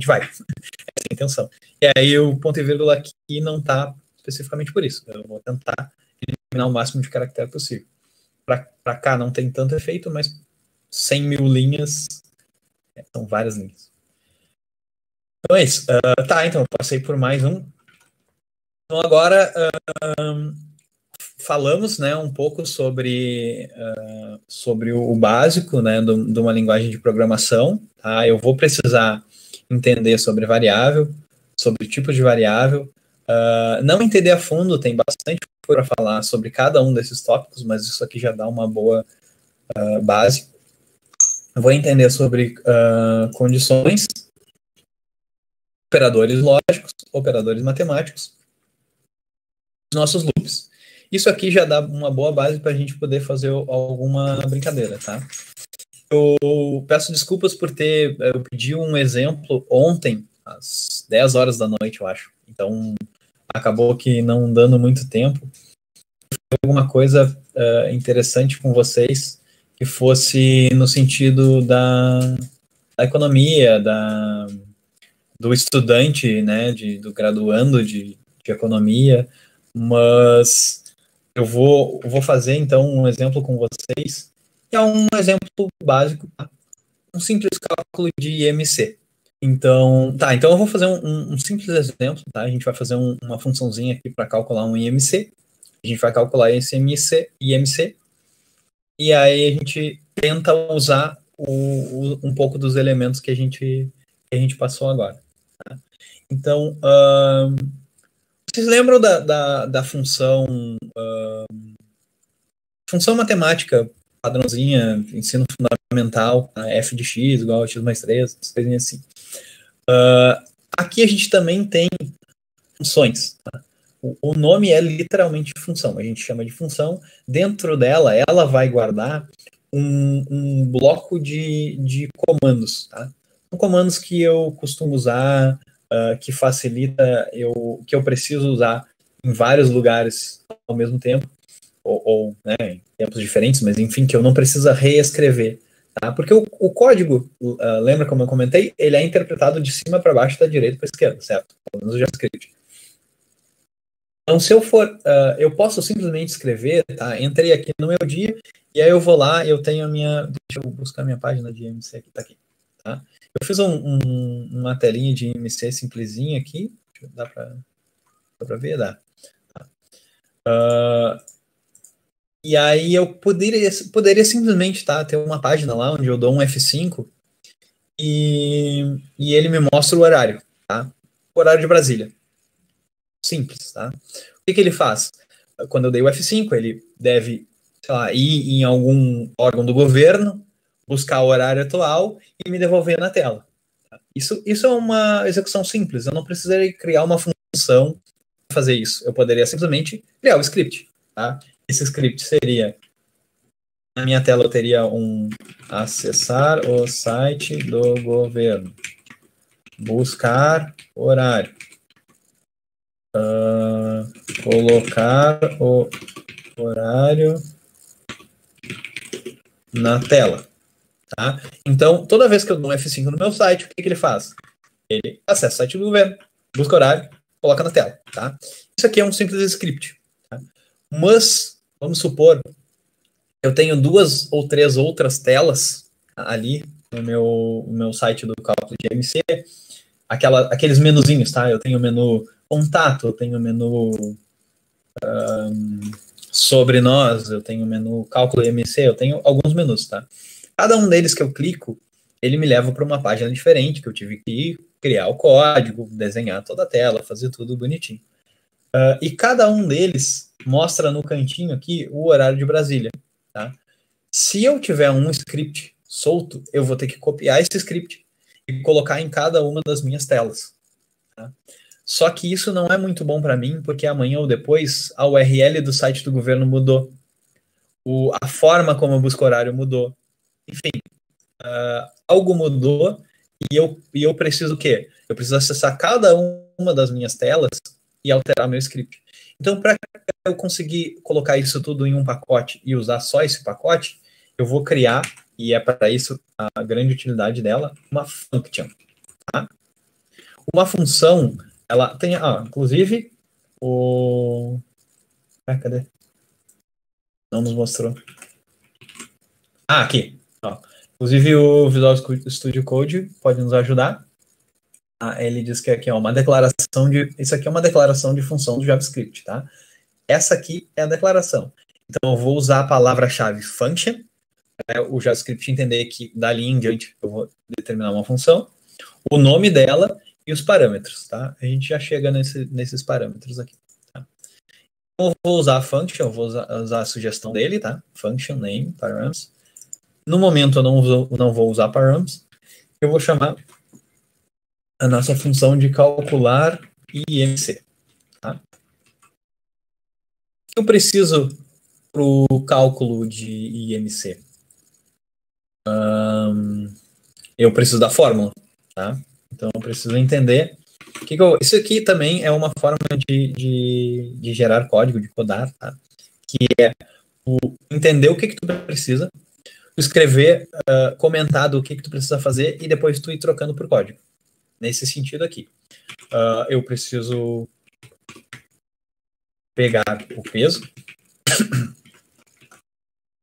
vai. Essa é a intenção. E aí o ponto e vírgula aqui não está especificamente por isso. Eu vou tentar eliminar o máximo de caractere possível. Para cá não tem tanto efeito, mas 100 mil linhas são várias linhas. Então é isso. Então eu passei por mais um. Então agora falamos, né, um pouco sobre o básico, né, de uma linguagem de programação. Tá? Eu vou precisar entender sobre variável, sobre tipos de variável. Não entender a fundo, tem bastante coisa para falar sobre cada um desses tópicos, mas isso aqui já dá uma boa base. Eu vou entender sobre condições, operadores lógicos, operadores matemáticos, nossos loops. Isso aqui já dá uma boa base para a gente poder fazer alguma brincadeira, tá? Eu peço desculpas por eu pedi um exemplo ontem, às 10 horas da noite, eu acho. Então, acabou que não dando muito tempo. Alguma coisa interessante com vocês que fosse no sentido da economia, do estudante, né, do graduando de economia, mas eu vou fazer então um exemplo com vocês, que é um exemplo básico, tá? Um simples cálculo de IMC. Então eu vou fazer um simples exemplo, tá? A gente vai fazer uma funçãozinha aqui para calcular um IMC. A gente vai calcular esse IMC, e aí a gente tenta usar um pouco dos elementos que a gente passou agora. Tá? Então, vocês lembram da função matemática padrãozinha, ensino fundamental, f de x igual a x mais 3, coisinhas assim. Aqui a gente também tem funções. Tá? O nome é literalmente função, a gente chama de função. Dentro dela, ela vai guardar um bloco de comandos. Tá? São comandos que eu costumo usar, que facilita, que eu preciso usar em vários lugares ao mesmo tempo, ou né, em tempos diferentes, mas enfim, que eu não preciso reescrever. Tá? Porque o código, lembra como eu comentei, ele é interpretado de cima para baixo, da direita para a esquerda, certo? Pelo menos o JavaScript. Então, se eu eu posso simplesmente escrever, tá? Entrei aqui no meu dia, e aí eu vou lá, eu tenho deixa eu buscar a minha página de IMC aqui, tá aqui. Tá? Eu fiz uma telinha de IMC simplesinha aqui, dá para ver? Dá. Tá? E aí eu poderia simplesmente ter uma página lá onde eu dou um F5 e ele me mostra o horário, tá? O horário de Brasília. Simples, tá? O que ele faz? Quando eu dei o F5, ele deve, sei lá, ir em algum órgão do governo, buscar o horário atual e me devolver na tela. Tá? Isso é uma execução simples. Eu não precisaria criar uma função para fazer isso. Eu poderia simplesmente criar o script, tá? Esse script seria, na minha tela eu teria acessar o site do governo, buscar horário, colocar o horário na tela. Tá? Então, toda vez que eu dou um F5 no meu site, o que ele faz? Ele acessa o site do governo, busca horário, coloca na tela. Tá? Isso aqui é um simples script. Tá? Mas, vamos supor, eu tenho 2 ou 3 outras telas ali no meu site do cálculo de IMC, aqueles menuzinhos, tá? Eu tenho o menu contato, eu tenho o menu sobre nós, eu tenho o menu cálculo IMC, eu tenho alguns menus, tá? Cada um deles que eu clico, ele me leva para uma página diferente, que eu tive que criar o código, desenhar toda a tela, fazer tudo bonitinho. E cada um deles mostra no cantinho aqui o horário de Brasília, tá? Se eu tiver um script solto, eu vou ter que copiar esse script e colocar em cada uma das minhas telas, tá? Só que isso não é muito bom para mim, porque amanhã ou depois a URL do site do governo mudou, a forma como eu busco horário mudou, enfim, algo mudou e eu preciso o quê? Eu preciso acessar cada uma das minhas telas e alterar meu script. Então, para eu conseguir colocar isso tudo em um pacote e usar só esse pacote, eu vou criar, e é para isso a grande utilidade dela, uma function, tá? Uma função, ela tem, inclusive, cadê? Não nos mostrou. Aqui. Inclusive, o Visual Studio Code pode nos ajudar. Ele diz que aqui é uma declaração isso aqui é uma declaração de função do JavaScript, tá? Essa aqui é a declaração. Então, eu vou usar a palavra-chave function, o JavaScript entender que dali em diante eu vou determinar uma função, o nome dela e os parâmetros, tá? A gente já chega nesses parâmetros aqui, tá? Então, eu vou usar a function, eu vou usar a sugestão dele, tá? Function name, params. No momento, eu não vou usar params. Eu vou chamar a nossa função de calcular IMC, tá? Eu preciso para o cálculo de IMC. Eu preciso da fórmula, tá? Então, eu preciso entender isso aqui também é uma forma de gerar código, de codar, tá? Que é entender o que tu precisa, escrever, comentar do que tu precisa fazer e depois tu ir trocando por código. Nesse sentido aqui. Eu preciso pegar o peso.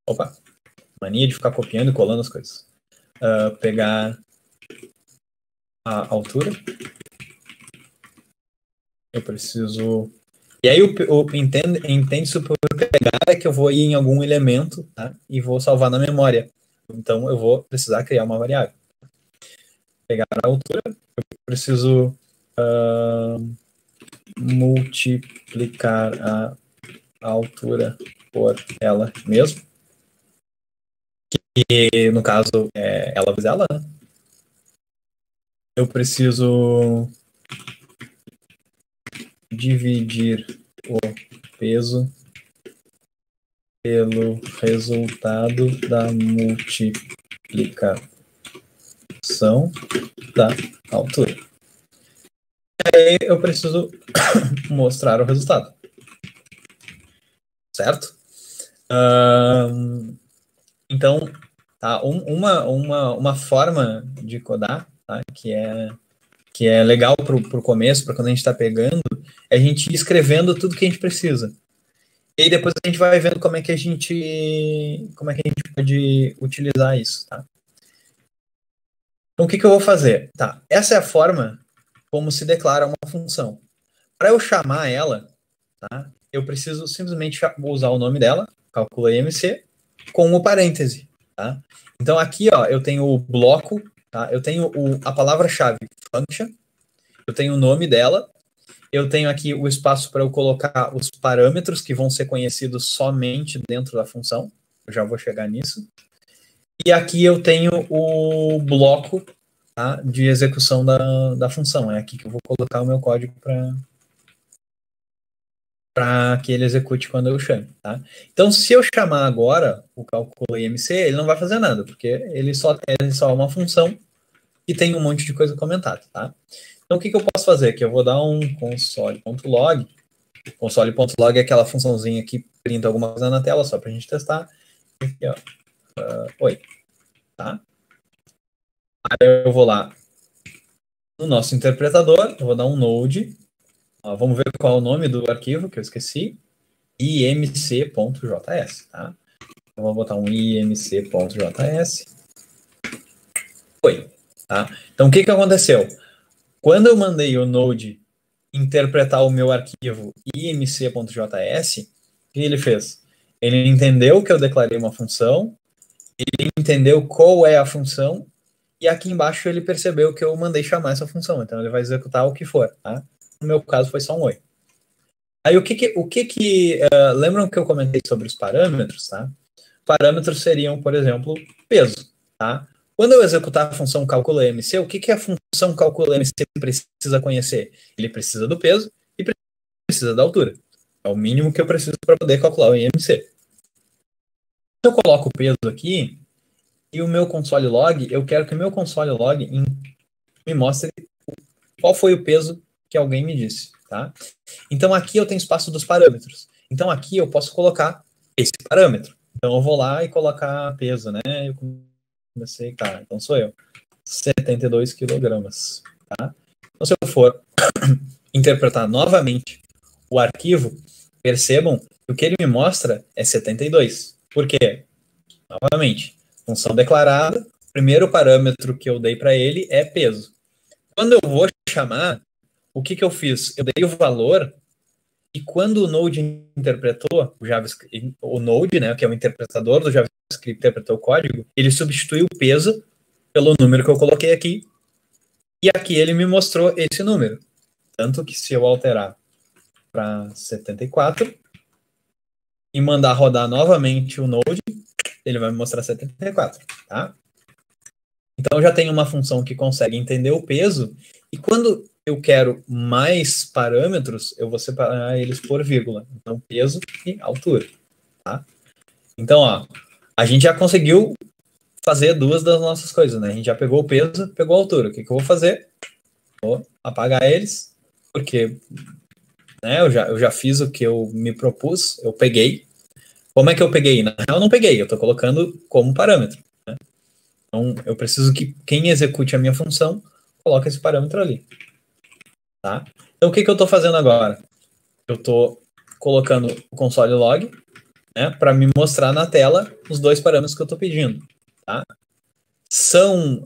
Opa! Mania de ficar copiando e colando as coisas. Pegar a altura. Eu preciso... E aí entende-se por pegar é que eu vou ir em algum elemento, tá? E vou salvar na memória. Então eu vou precisar criar uma variável. Pegar a altura. Eu preciso multiplicar a altura por ela mesmo. Que no caso é ela vezes ela, né? Eu preciso dividir o peso pelo resultado da multiplicação da altura. E aí eu preciso mostrar o resultado. Certo? Então, tá, uma forma de codar, tá, que é legal para o começo, para quando a gente está pegando, é a gente ir escrevendo tudo que a gente precisa. E aí depois a gente vai vendo como é que a gente pode utilizar isso, tá? Então, o que eu vou fazer? Tá, essa é a forma como se declara uma função. Para eu chamar ela, tá, eu preciso simplesmente usar o nome dela, calcula IMC, com o parêntese, tá? Então, aqui, ó, eu tenho o bloco, tá? Eu tenho a palavra-chave function, eu tenho o nome dela, eu tenho aqui o espaço para eu colocar os parâmetros que vão ser conhecidos somente dentro da função. Eu já vou chegar nisso. E aqui eu tenho o bloco, tá, de execução da função. É aqui que eu vou colocar o meu código para que ele execute quando eu chame, tá? Então, se eu chamar agora o cálculo IMC, ele não vai fazer nada, porque ele só é uma função e tem um monte de coisa comentada, tá? Então, o que eu posso fazer aqui? Eu vou dar um console.log. Console.log é aquela funçãozinha que printa alguma coisa na tela, só para a gente testar. Aqui, ó. Oi. Tá? Aí eu vou lá no nosso interpretador, eu vou dar um node. Vamos ver qual é o nome do arquivo, que eu esqueci. imc.js, tá? Então, vou botar um imc.js. Oi. Tá? Então, o que aconteceu? Quando eu mandei o Node interpretar o meu arquivo imc.js, o que ele fez? Ele entendeu que eu declarei uma função, ele entendeu qual é a função, e aqui embaixo ele percebeu que eu mandei chamar essa função. Então ele vai executar o que for, tá? No meu caso foi só um oi. Aí lembram que eu comentei sobre os parâmetros, tá? Parâmetros seriam, por exemplo, peso, tá? Quando eu executar a função calcula MC, o que a função calcula MC precisa conhecer? Ele precisa do peso e precisa da altura. É o mínimo que eu preciso para poder calcular o IMC. Se eu coloco o peso aqui e o meu console log, eu quero que o meu console log me mostre qual foi o peso que alguém me disse, tá? Então aqui eu tenho espaço dos parâmetros. Então aqui eu posso colocar esse parâmetro. Então eu vou lá e colocar peso, né? Eu comecei, tá, então sou eu. 72 quilogramas, tá? Então se eu for interpretar novamente o arquivo, percebam que o que ele me mostra é 72. Por quê? Novamente, função declarada, primeiro parâmetro que eu dei para ele é peso. Quando eu vou chamar, o que eu fiz? Eu dei o valor e quando o Node interpretou o JavaScript, o Node, né, que é o interpretador do JavaScript, interpretou o código, ele substituiu o peso pelo número que eu coloquei aqui, e aqui ele me mostrou esse número. Tanto que se eu alterar para 74 e mandar rodar novamente o Node, ele vai me mostrar 74, tá? Então eu já tenho uma função que consegue entender o peso, e quando eu quero mais parâmetros, eu vou separar eles por vírgula. Então, peso e altura, tá? Então, ó, a gente já conseguiu fazer duas das nossas coisas, né? A gente já pegou o peso, pegou a altura. O que eu vou fazer? Vou apagar eles, porque né, eu já fiz o que eu me propus, eu peguei. Como é que eu peguei? Na real, eu não peguei, eu estou colocando como parâmetro. Né? Então, eu preciso que quem execute a minha função coloque esse parâmetro ali. Tá? Então, o que eu estou fazendo agora? Eu estou colocando o console log, né, para me mostrar na tela os dois parâmetros que eu estou pedindo. Tá? São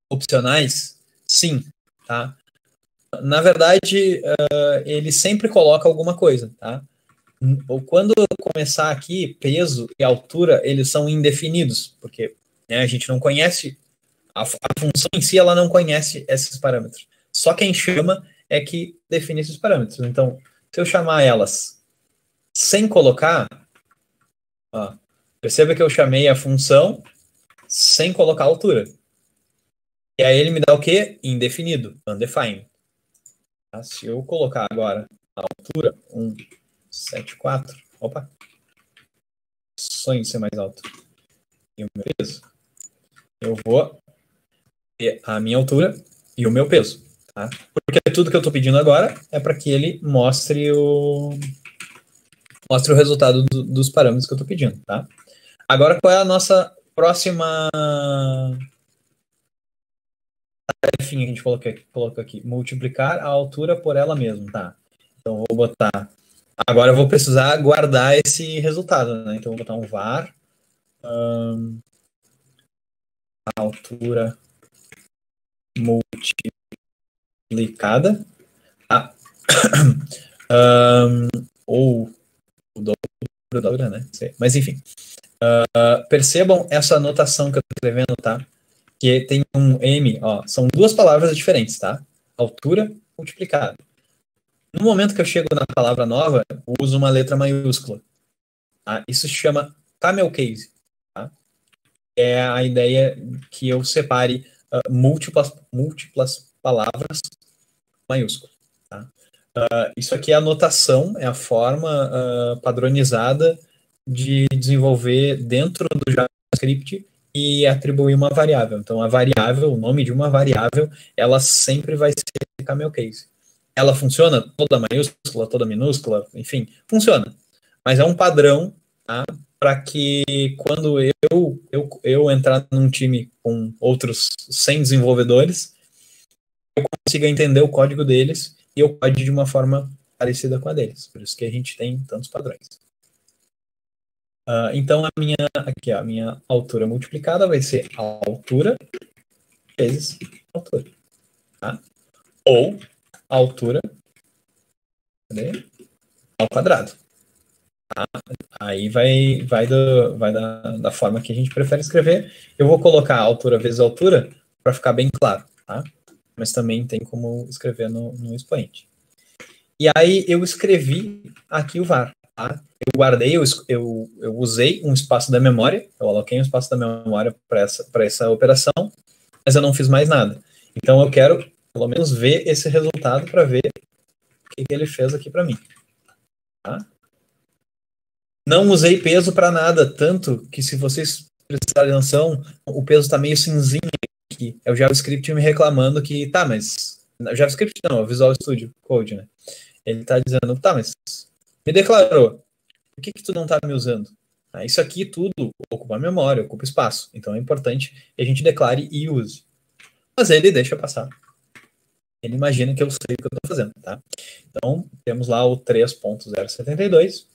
opcionais? Sim. Tá? Na verdade, ele sempre coloca alguma coisa. Tá? Ou quando eu começar aqui, peso e altura, eles são indefinidos, porque né, a gente não conhece, a função em si, ela não conhece esses parâmetros. Só quem chama é que define esses parâmetros. Então, se eu chamar elas sem colocar, ó, perceba que eu chamei a função sem colocar a altura. E aí ele me dá o quê? Indefinido, undefined. Tá? Se eu colocar agora a altura, 174, opa, sonho de ser mais alto. E o meu peso, eu vou ter a minha altura e o meu peso. Tá? Porque tudo que eu estou pedindo agora é para que ele mostre o resultado dos parâmetros que eu estou pedindo. Tá? Agora, qual é a nossa próxima tarefinha que a gente coloca aqui? Multiplicar a altura por ela mesma. Tá? Então, vou botar... Agora eu vou precisar guardar esse resultado. Né? Então, vou botar um var... a altura multiplicada, tá? Ou o dobro, né? Mas enfim. Percebam essa anotação que eu estou escrevendo, tá? Que tem um M, ó, são duas palavras diferentes, tá? Altura multiplicada. No momento que eu chego na palavra nova, eu uso uma letra maiúscula. Tá? Isso se chama camel case. Tá? É a ideia que eu separe múltiplas palavras maiúsculas. Tá? Isso aqui é a notação, é a forma padronizada de desenvolver dentro do JavaScript e atribuir uma variável. Então, a variável, o nome de uma variável, ela sempre vai ser camel case. Ela funciona toda maiúscula, toda minúscula, enfim, funciona. Mas é um padrão, tá? Para que quando eu entrar num time com outros 100 desenvolvedores, eu consiga entender o código deles e eu code de uma forma parecida com a deles. Por isso que a gente tem tantos padrões. Então, a minha altura multiplicada vai ser a altura vezes a altura. tá? Ou a altura ao quadrado. Tá? Aí vai da forma que a gente prefere escrever. Eu vou colocar a altura vezes a altura para ficar bem claro, tá? Mas também tem como escrever no expoente. E aí eu escrevi aqui o var, tá? Eu guardei, eu usei um espaço da memória, eu aloquei um espaço da memória para essa operação, mas eu não fiz mais nada. Então eu quero pelo menos ver esse resultado para ver o que ele fez aqui para mim. Tá? Não usei peso para nada, tanto que se vocês prestarem atenção, o peso está meio cinzinho aqui. É o JavaScript me reclamando que, tá, mas... JavaScript não, é o Visual Studio Code, né? Ele está dizendo, tá, mas me declarou. Por que tu não está me usando? Isso aqui tudo ocupa memória, ocupa espaço. Então é importante que a gente declare e use. Mas ele deixa passar. Ele imagina que eu sei o que eu estou fazendo, tá? Então, temos lá o 3.072.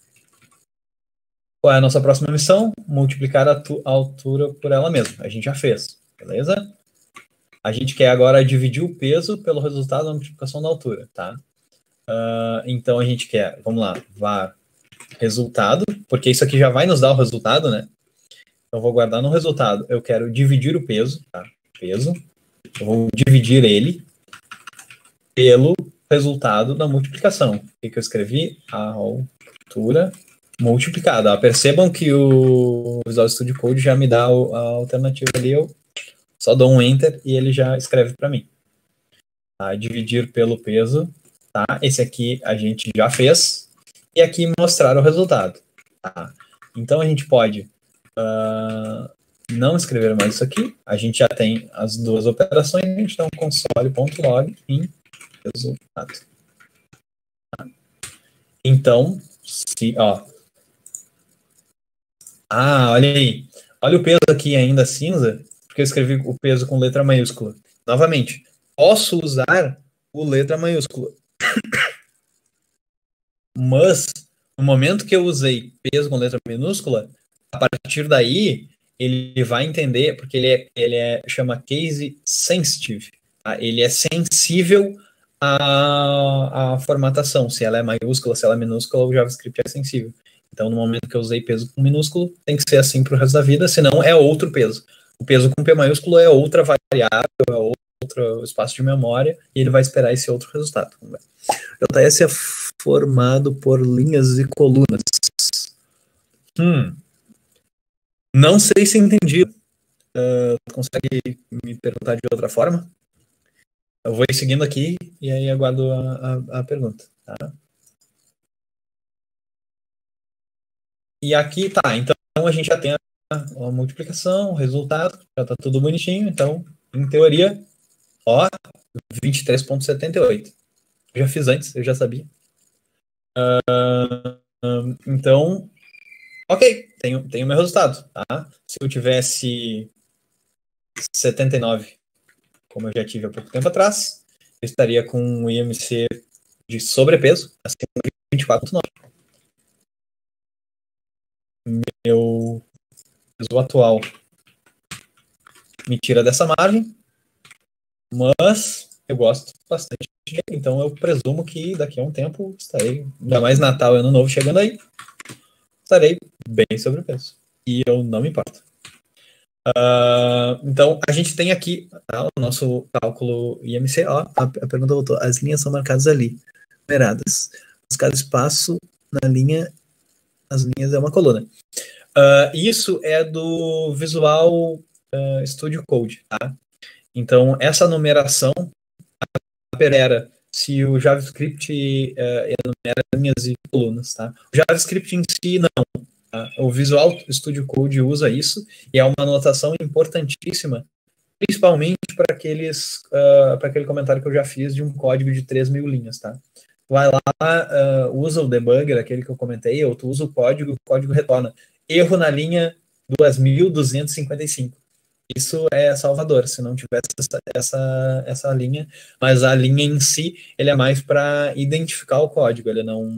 Qual é a nossa próxima missão? Multiplicar a altura por ela mesma. A gente já fez, beleza? A gente quer agora dividir o peso pelo resultado da multiplicação da altura, tá? Então, a gente quer, vamos lá, var resultado, porque isso aqui já vai nos dar o resultado, né? Então, eu vou guardar no resultado. Eu quero dividir o peso, tá? Peso. Eu vou dividir ele pelo resultado da multiplicação. O que eu escrevi? A altura multiplicada. Percebam que o Visual Studio Code já me dá a alternativa ali. Eu só dou um Enter e ele já escreve para mim. Tá? Dividir pelo peso. Tá? Esse aqui a gente já fez. E aqui mostrar o resultado. Tá? Então a gente pode não escrever mais isso aqui. A gente já tem as duas operações. A gente dá um console.log em resultado. Tá? Então, olha aí. Olha o peso aqui ainda cinza, porque eu escrevi o peso com letra maiúscula. Novamente, posso usar o letra maiúscula. Mas, no momento que eu usei peso com letra minúscula, a partir daí, ele vai entender, porque ele chama case sensitive. Tá? Ele é sensível à formatação. Se ela é maiúscula, se ela é minúscula, o JavaScript é sensível. Então, no momento que eu usei peso com minúsculo, tem que ser assim para o resto da vida, senão é outro peso. O peso com P maiúsculo é outra variável, é outro espaço de memória, e ele vai esperar esse outro resultado. JS é formado por linhas e colunas. Não sei se entendi. Consegue me perguntar de outra forma? Eu vou ir seguindo aqui e aí aguardo a pergunta. Tá? E aqui, tá, então a gente já tem a multiplicação, o resultado, já tá tudo bonitinho, então, em teoria, 23.78. Eu já fiz antes, eu já sabia. Então, ok, tenho meu resultado, tá? Se eu tivesse 79, como eu já tive há pouco tempo atrás, eu estaria com um IMC de sobrepeso, acima de 24.9. Meu peso atual me tira dessa margem, mas eu gosto bastante dele, então eu presumo que daqui a um tempo estarei, ainda mais Natal e Ano Novo chegando aí, estarei bem sobrepeso. E eu não me importo. Então, a gente tem aqui o nosso cálculo IMC. A pergunta voltou. As linhas são marcadas ali, numeradas. Mas cada espaço na linha, as linhas é uma coluna. Isso é do Visual Studio Code, tá? Então, essa numeração opera se o JavaScript enumera linhas e colunas, tá? O JavaScript em si, não. Tá? O Visual Studio Code usa isso e é uma anotação importantíssima, principalmente para aquele comentário que eu já fiz de um código de 3.000 linhas, tá? Vai lá, usa o debugger, aquele que eu comentei, ou tu usa o código retorna erro na linha 2.255. Isso é salvador, se não tivesse essa linha, mas a linha em si, ele é mais para identificar o código, ele não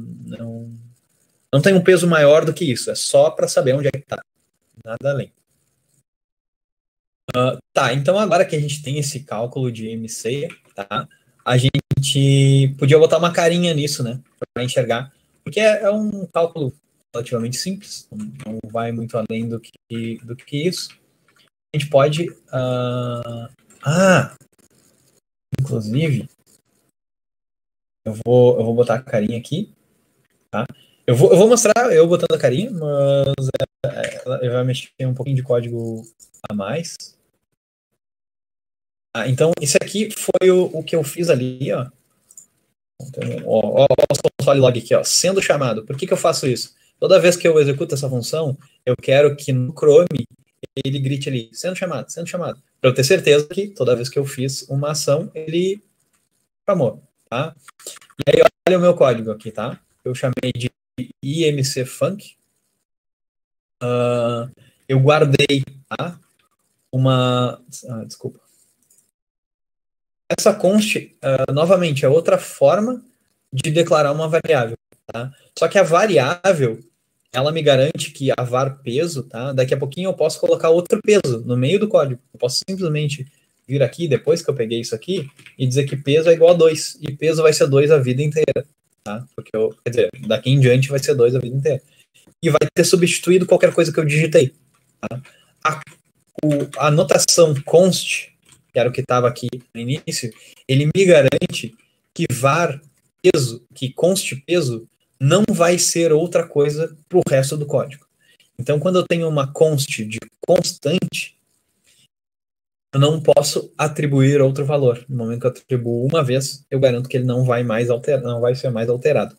tem um peso maior do que isso, é só para saber onde é que está, nada além. Tá, então agora que a gente tem esse cálculo de IMC, tá? A gente podia botar uma carinha nisso, né? Para enxergar. Porque é um cálculo relativamente simples, não vai muito além do que isso. A gente pode... inclusive, eu vou botar a carinha aqui, tá? Eu vou mostrar eu botando a carinha, mas ela vai mexer um pouquinho de código a mais. Então, isso aqui foi o que eu fiz ali, ó. Então, ó, o console log aqui, ó, sendo chamado. Por que eu faço isso? Toda vez que eu executo essa função, eu quero que no Chrome ele grite ali, sendo chamado, para eu ter certeza que toda vez que eu fiz uma ação, ele chamou, tá? E aí, olha o meu código aqui, tá? Eu chamei de imcfunc. Eu guardei, tá? Desculpa. Essa const, novamente, é outra forma de declarar uma variável, tá? Só que a variável, ela me garante que a var peso, tá? Daqui a pouquinho eu posso colocar outro peso no meio do código. Eu posso simplesmente vir aqui, depois que eu peguei isso aqui, e dizer que peso é igual a 2. E peso vai ser 2 a vida inteira, tá? Porque quer dizer, daqui em diante vai ser 2 a vida inteira. E vai ter substituído qualquer coisa que eu digitei, tá? A notação const, que era o que estava aqui no início, ele me garante que var peso, que const peso, não vai ser outra coisa para o resto do código. Então, quando eu tenho uma const de constante, eu não posso atribuir outro valor. No momento que eu atribuo uma vez, eu garanto que ele não vai ser mais alterado.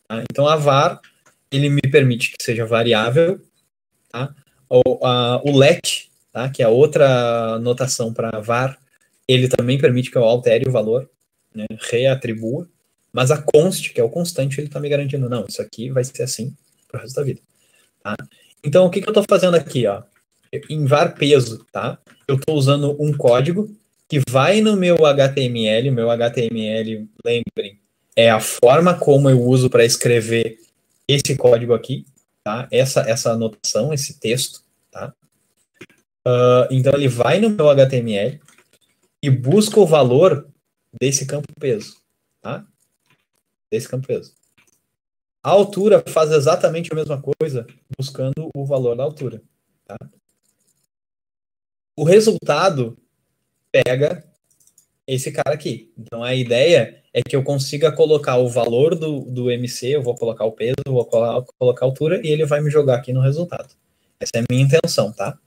Tá? Então, a var, ele me permite que seja variável, tá? O let, tá? Que é outra notação para var, ele também permite que eu altere o valor, né? Reatribua, mas a const, que é o constante, ele está me garantindo, não, isso aqui vai ser assim pro resto da vida. Tá? Então, o que eu estou fazendo aqui? Ó? Em var peso, tá? Eu estou usando um código que vai no meu HTML, lembrem, é a forma como eu uso para escrever esse código aqui, tá? Essa anotação, esse texto, tá? Então, ele vai no meu HTML e busca o valor desse campo peso, tá? Desse campo peso. A altura faz exatamente a mesma coisa, buscando o valor da altura, tá? O resultado pega esse cara aqui. Então, a ideia é que eu consiga colocar o valor do MC, eu vou colocar o peso, eu vou colocar a altura, e ele vai me jogar aqui no resultado. Essa é a minha intenção, tá?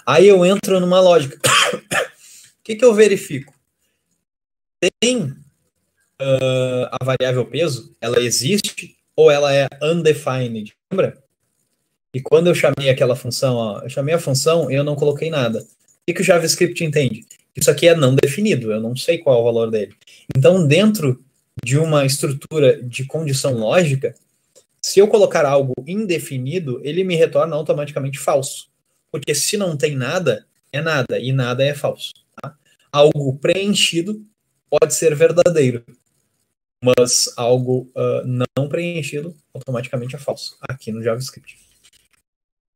Aí eu entro numa lógica. O que eu verifico? Tem a variável peso, ela existe ou ela é undefined, lembra? E quando eu chamei aquela função, ó, eu chamei a função e eu não coloquei nada. O que o JavaScript entende? Isso aqui é não definido, eu não sei qual é o valor dele. Então, dentro de uma estrutura de condição lógica, se eu colocar algo indefinido, ele me retorna automaticamente falso. Porque se não tem nada, é nada, e nada é falso. Tá? Algo preenchido pode ser verdadeiro, mas algo não preenchido automaticamente é falso, aqui no JavaScript.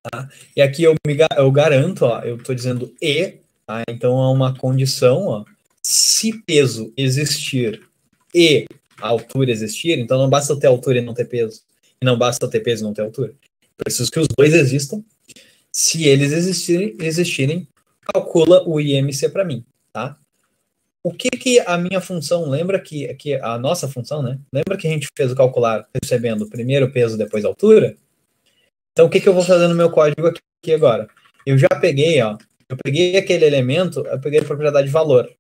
Tá? E aqui eu garanto, ó, eu estou dizendo e, tá? Então é uma condição, ó, se peso existir e a altura existir, então não basta eu ter altura e não ter peso, e não basta eu ter peso e não ter altura. Preciso que os dois existam. Se eles existirem, calcula o IMC para mim, tá? O que a minha função, lembra que a nossa função, né? Lembra que a gente fez o calcular recebendo primeiro o peso, depois a altura? Então, o que eu vou fazer no meu código aqui agora? Eu já peguei, ó, eu peguei aquele elemento, eu peguei a propriedade valor.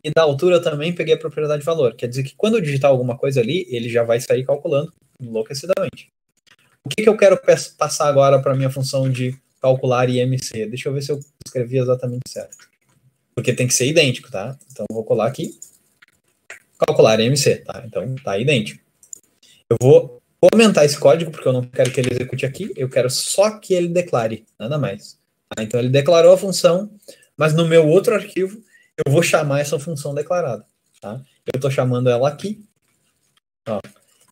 E da altura eu também peguei a propriedade valor. Quer dizer que quando eu digitar alguma coisa ali, ele já vai sair calculando enlouquecidamente. O que eu quero passar agora para a minha função de calcular IMC? Deixa eu ver se eu escrevi exatamente certo. Porque tem que ser idêntico, tá? Então, eu vou colar aqui. Calcular IMC, tá? Então, tá idêntico. Eu vou aumentar esse código, porque eu não quero que ele execute aqui, eu quero só que ele declare, nada mais. Tá? Então, ele declarou a função, mas no meu outro arquivo, eu vou chamar essa função declarada. Tá? Eu estou chamando ela aqui. Ó.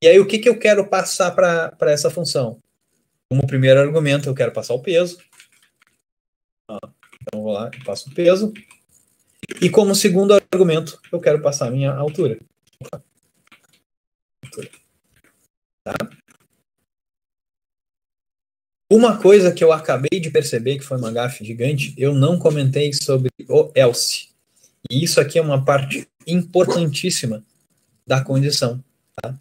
E aí, o que eu quero passar para essa função? Como primeiro argumento, eu quero passar o peso. Ó. Então, eu vou lá e passo o peso. E como segundo argumento, eu quero passar a minha altura. Tá? Uma coisa que eu acabei de perceber, que foi uma gafe gigante, eu não comentei sobre o else. E isso aqui é uma parte importantíssima da condição, tá?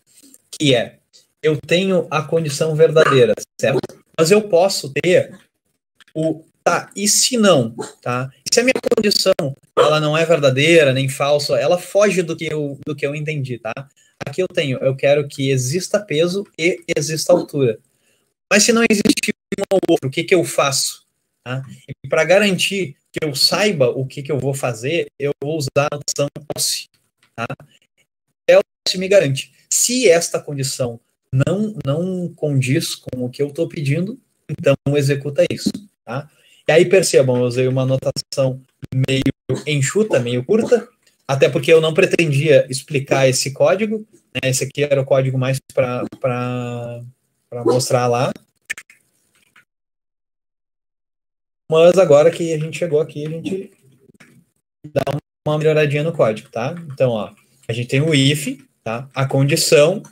Que é, eu tenho a condição verdadeira, certo? Mas eu posso ter o tá, e se não, tá? E se a minha condição, ela não é verdadeira, nem falsa, ela foge do que eu entendi, tá? Aqui eu quero que exista peso e exista altura. Mas se não existe um ou outro, o que eu faço? Tá? E para garantir que eu saiba o que eu vou fazer, eu vou usar a notação else. Tá? Else me garante. Se esta condição não condiz com o que eu estou pedindo, então executa isso. Tá? E aí percebam, eu usei uma notação meio enxuta, meio curta, até porque eu não pretendia explicar esse código. Né? Esse aqui era o código mais para mostrar lá. Mas agora que a gente chegou aqui, a gente dá uma melhoradinha no código, tá? Então, ó, a gente tem o if, tá? A condição,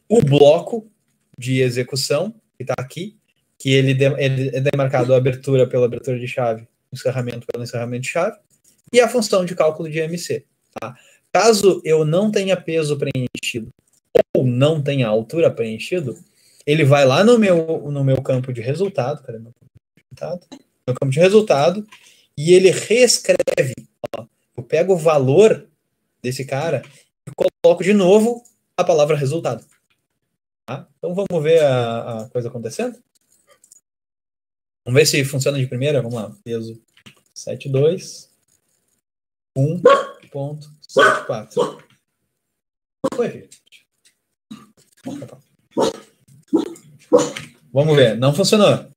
o bloco de execução, que está aqui, que ele é demarcado a abertura pela abertura de chave, encerramento pelo encerramento de chave, e a função de cálculo de MC, tá? Caso eu não tenha peso preenchido ou não tenha altura preenchido, ele vai lá no meu campo de resultado, cadê meu campo de resultado? No campo de resultado, e ele reescreve. Ó, eu pego o valor desse cara e coloco de novo a palavra resultado. Tá? Então vamos ver a coisa acontecendo? Vamos ver se funciona de primeira. Vamos lá. Peso 72, 1.74. Foi, filho. Vamos ver. Não funcionou.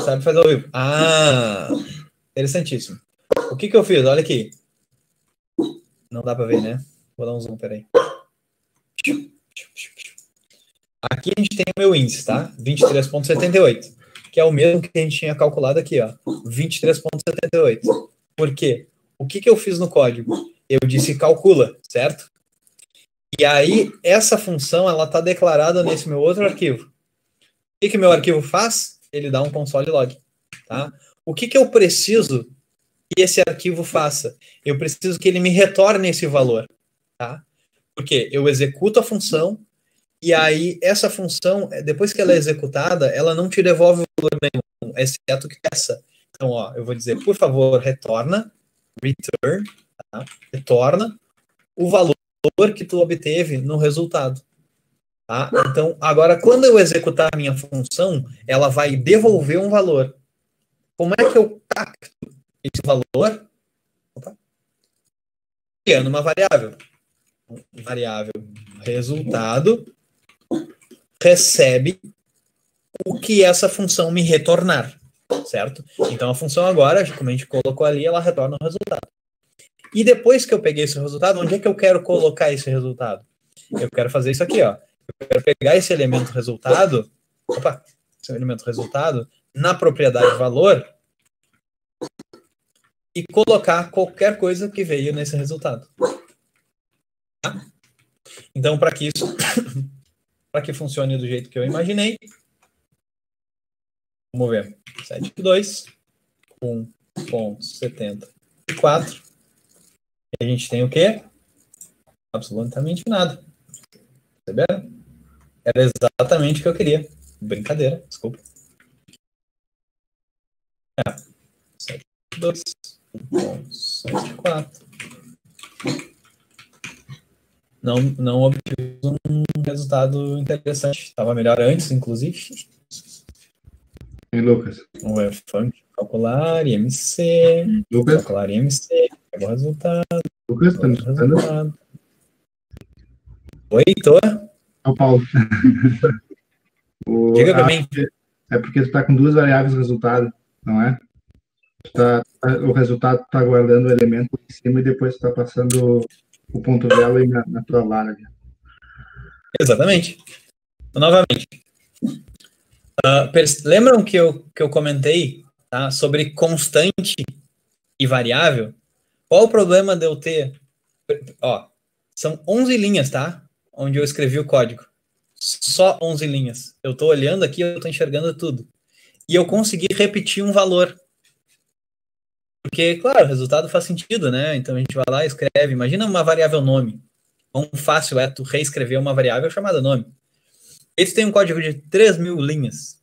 Sabe fazer ao vivo. Ah, interessantíssimo. O que eu fiz? Olha aqui. Não dá para ver, né? Vou dar um zoom, peraí. Aqui a gente tem o meu índice, tá? 23,78. Que é o mesmo que a gente tinha calculado aqui, ó. 23,78. Por quê? O que eu fiz no código? Eu disse calcula, certo? E aí, essa função, ela está declarada nesse meu outro arquivo. O que meu arquivo faz? Ele dá um console log, tá? O que eu preciso que esse arquivo faça? Eu preciso que ele me retorne esse valor, tá? Porque eu executo a função e aí essa função, depois que ela é executada, ela não te devolve o valor nenhum, exceto que essa. Então, ó, eu vou dizer, por favor, retorna, return, tá? Retorna o valor que tu obteve no resultado. Tá? Então, agora, quando eu executar a minha função, ela vai devolver um valor. Como é que eu capto esse valor? Criando uma variável. Variável resultado recebe o que essa função me retornar, certo? Então, a função agora, como a gente colocou ali, ela retorna o resultado. E depois que eu peguei esse resultado, onde é que eu quero colocar esse resultado? Eu quero fazer isso aqui, ó. Eu quero pegar esse elemento resultado, na propriedade valor e colocar qualquer coisa que veio nesse resultado. Tá? Então, para que isso, para que funcione do jeito que eu imaginei, vamos ver. 72, 1.74. E a gente tem o quê? Absolutamente nada. Perceberam? Era exatamente o que eu queria. Brincadeira, desculpa. 72, 1.74. Não obtive um resultado interessante. Estava melhor antes, inclusive. E Lucas? Vamos ver. Function, calcular, IMC. Lucas? Calcular IMC. Pegou o resultado. Lucas, tá me escutando? Oi, tô. É o Paulo. Diga pra mim. É porque tu tá com duas variáveis no resultado, não é? O resultado tá guardando o elemento em cima e depois tá passando o ponto vela na tua vara. Exatamente. Novamente. Lembram que eu comentei, tá, sobre constante e variável? Qual o problema de eu ter... Ó, são 11 linhas, tá? Onde eu escrevi o código. Só 11 linhas. Eu tô olhando aqui, eu tô enxergando tudo. E eu consegui repetir um valor. Porque, claro, o resultado faz sentido, né? Então a gente vai lá e escreve. Imagina uma variável nome. Quão fácil é tu reescrever uma variável chamada nome. Esse tem um código de 3.000 linhas.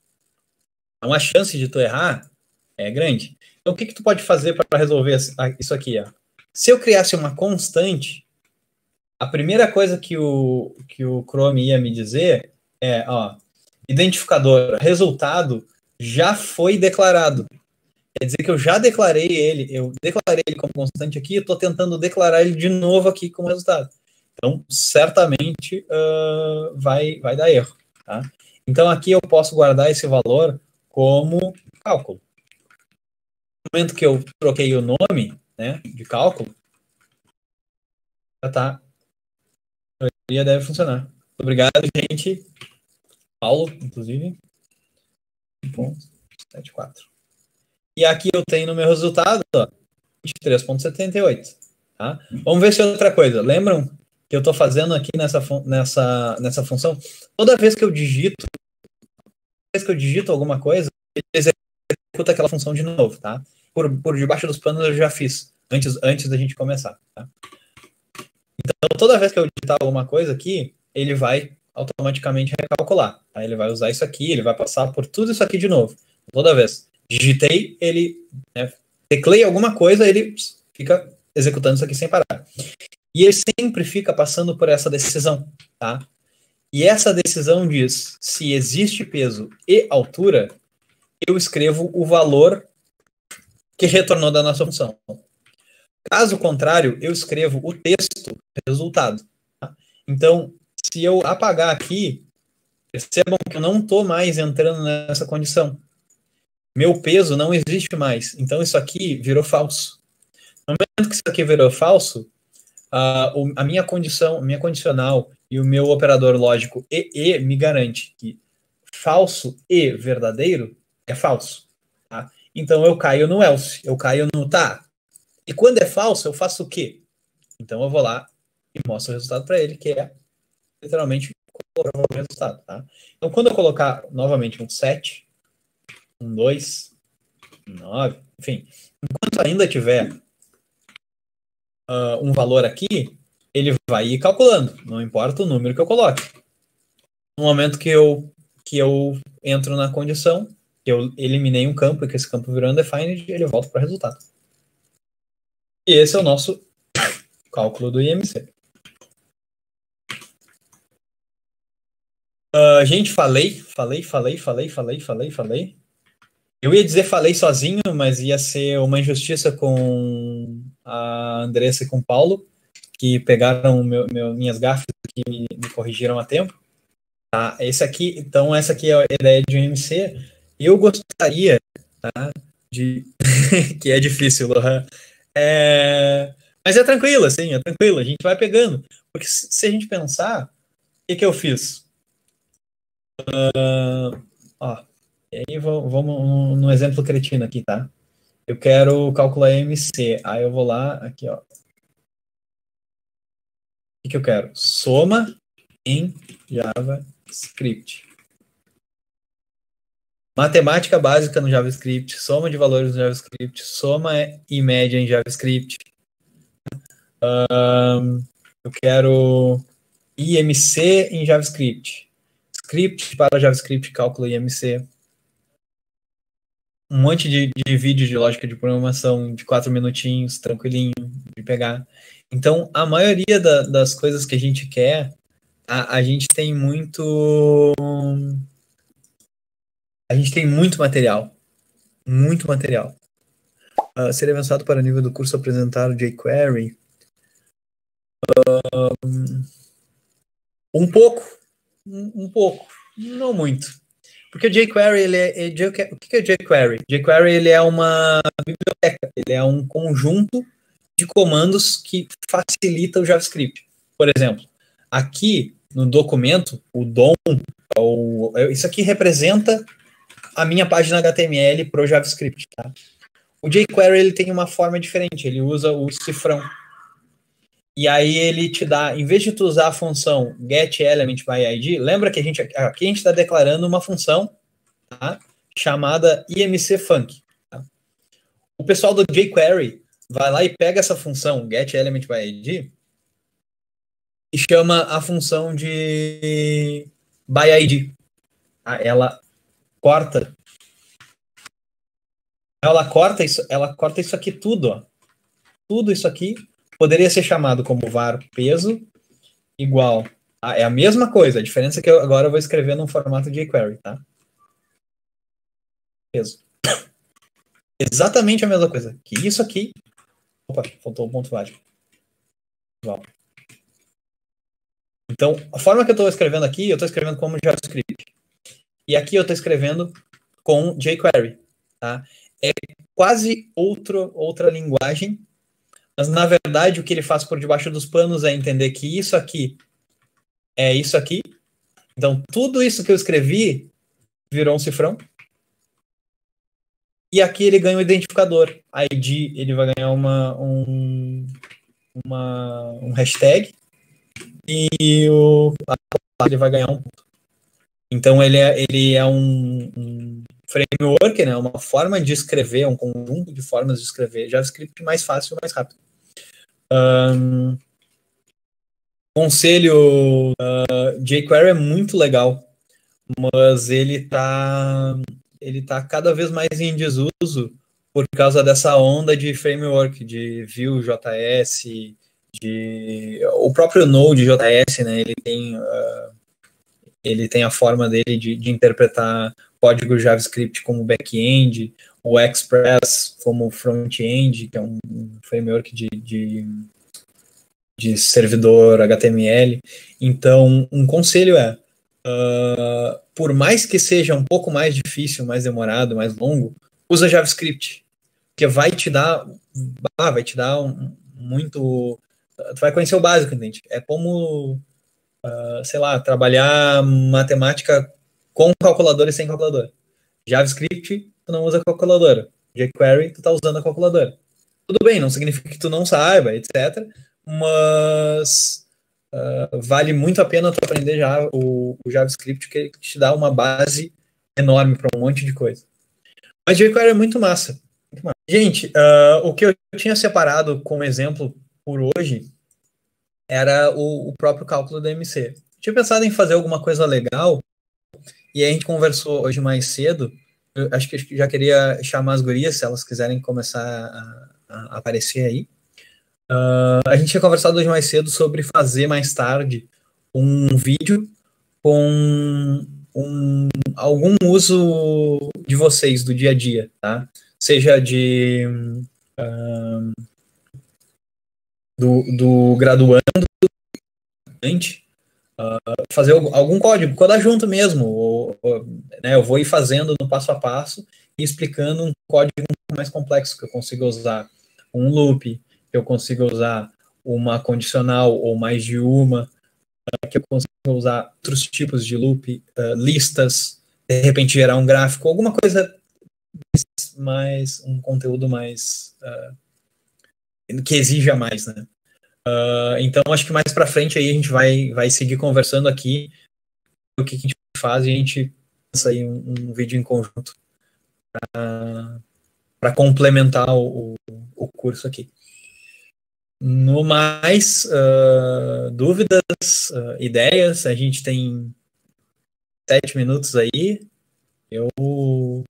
Então a chance de tu errar é grande. Então o que tu pode fazer para resolver isso aqui? Ó? Se eu criasse uma constante, a primeira coisa que o Chrome ia me dizer é, ó, identificador, resultado já foi declarado. Quer dizer que eu já declarei ele como constante aqui, eu estou tentando declarar ele de novo aqui como resultado. Então, certamente vai dar erro. Tá? Então, aqui eu posso guardar esse valor como cálculo. No momento que eu troquei o nome, né, de cálculo, já tá. A teoria deve funcionar. Muito obrigado, gente. Paulo, inclusive. 1.74. E aqui eu tenho no meu resultado, ó, 23.78. Tá? Vamos ver se é outra coisa. Lembram que eu estou fazendo aqui nessa função? Toda vez que eu digito alguma coisa, ele executa aquela função de novo. Tá? Por debaixo dos panos eu já fiz, antes da gente começar. Tá? Então, toda vez que eu digitar alguma coisa aqui, ele vai automaticamente recalcular. Tá? Ele vai usar isso aqui, ele vai passar por tudo isso aqui de novo. Toda vez. Digitei, ele teclei alguma coisa, ele fica executando isso aqui sem parar. E ele sempre fica passando por essa decisão, tá? E essa decisão diz, se existe peso e altura, eu escrevo o valor que retornou da nossa função. Caso contrário, eu escrevo o texto resultado. Tá? Então, se eu apagar aqui, percebam que eu não estou mais entrando nessa condição. Meu peso não existe mais. Então, isso aqui virou falso. No momento que isso aqui virou falso, a minha condicional e o meu operador lógico e me garante que falso e verdadeiro é falso. Tá? Então, eu caio no else. Eu caio no tá. E quando é falso, eu faço o quê? Então, eu vou lá e mostro o resultado para ele, que é literalmente colocar o resultado. Tá? Então, quando eu colocar novamente um 7, um 2, um 9, enfim, enquanto ainda tiver um valor aqui, ele vai ir calculando, não importa o número que eu coloque. No momento que eu entro na condição, que eu eliminei um campo e que esse campo virou undefined, ele volta para o resultado. E esse é o nosso cálculo do IMC. Gente, falei. Eu ia dizer falei sozinho, mas ia ser uma injustiça com a Andressa e com o Paulo, que pegaram minhas gafes e me corrigiram a tempo. Tá? Essa aqui é a ideia de um IMC. Eu gostaria, tá, de... que é difícil, Lohan. Mas é tranquilo, assim, a gente vai pegando. Porque se a gente pensar, o que eu fiz? E aí vamos no exemplo cretino aqui, tá? Eu quero calcular MC. Aí eu vou lá, aqui, ó. O que eu quero? Soma em JavaScript. Matemática básica no JavaScript, soma de valores no JavaScript, soma e média em JavaScript. Eu quero IMC em JavaScript. Script para JavaScript, cálculo IMC. Um monte de vídeo de lógica de programação de 4 minutinhos, tranquilinho de pegar. Então, a maioria das coisas que a gente quer, a gente tem muito... A gente tem muito material. Muito material. Seria avançado para o nível do curso apresentar o jQuery? Um pouco. Um pouco. Não muito. Porque o jQuery, o que é o jQuery? jQuery, ele é uma biblioteca. Ele é um conjunto de comandos que facilita o JavaScript. Por exemplo, aqui no documento, o DOM, isso aqui representa a minha página HTML para o JavaScript. Tá? O jQuery ele tem uma forma diferente, ele usa o cifrão. E aí ele te dá, em vez de tu usar a função getElementById, lembra que aqui a gente está declarando uma função, tá, chamada imcfunc. Tá? O pessoal do jQuery vai lá e pega essa função getElementById e chama a função de byId. Ela corta isso aqui tudo, ó. Tudo isso aqui poderia ser chamado como var peso igual. É a mesma coisa, a diferença é que agora eu vou escrever num formato de jQuery, tá? Peso. Exatamente a mesma coisa. Que isso aqui. Opa, faltou um ponto válido. Igual. Então, a forma que eu estou escrevendo aqui, eu estou escrevendo como JavaScript. E aqui eu estou escrevendo com jQuery, tá? É quase outra linguagem, mas na verdade o que ele faz por debaixo dos panos é entender que isso aqui é isso aqui. Então tudo isso que eu escrevi virou um cifrão. E aqui ele ganha um identificador. ID ele vai ganhar um hashtag e ele vai ganhar um ponto. Então ele é um framework, né? Uma forma de escrever, um conjunto de formas de escrever JavaScript mais fácil, mais rápido. Conselho, jQuery é muito legal, mas ele tá cada vez mais em desuso por causa dessa onda de framework, de Vue.js, o próprio Node.js, né? Ele tem a forma dele de interpretar código JavaScript como back-end, o Express como front-end, que é um framework de servidor HTML. Então, um conselho é, por mais que seja um pouco mais difícil, mais demorado, mais longo, usa JavaScript, porque vai te dar muito... Tu vai conhecer o básico, entende? É como... sei lá, trabalhar matemática com calculadora e sem calculadora. JavaScript, tu não usa calculadora. jQuery, tu tá usando a calculadora. Tudo bem, não significa que tu não saiba, etc. Mas vale muito a pena tu aprender já o JavaScript, que te dá uma base enorme para um monte de coisa. Mas jQuery é muito massa. Muito massa. Gente, o que eu tinha separado como exemplo por hoje era o próprio cálculo do MC. Tinha pensado em fazer alguma coisa legal, e aí a gente conversou hoje mais cedo. Eu acho que já queria chamar as gurias, se elas quiserem começar a aparecer aí. A gente tinha conversado hoje mais cedo sobre fazer mais tarde um vídeo com algum uso de vocês do dia a dia, tá? Seja do graduando, fazer algum código, codar junto mesmo, né, eu vou ir fazendo no passo a passo e explicando um código um pouco mais complexo, que eu consiga usar um loop, que eu consiga usar uma condicional ou mais de uma, que eu consiga usar outros tipos de loop, listas, de repente gerar um gráfico, alguma coisa mais, um conteúdo mais que exija mais, né? Então, acho que mais para frente aí a gente vai seguir conversando aqui o que a gente faz e a gente pensa aí um vídeo em conjunto para complementar o curso aqui. No mais, dúvidas, ideias, a gente tem 7 minutos aí, eu estou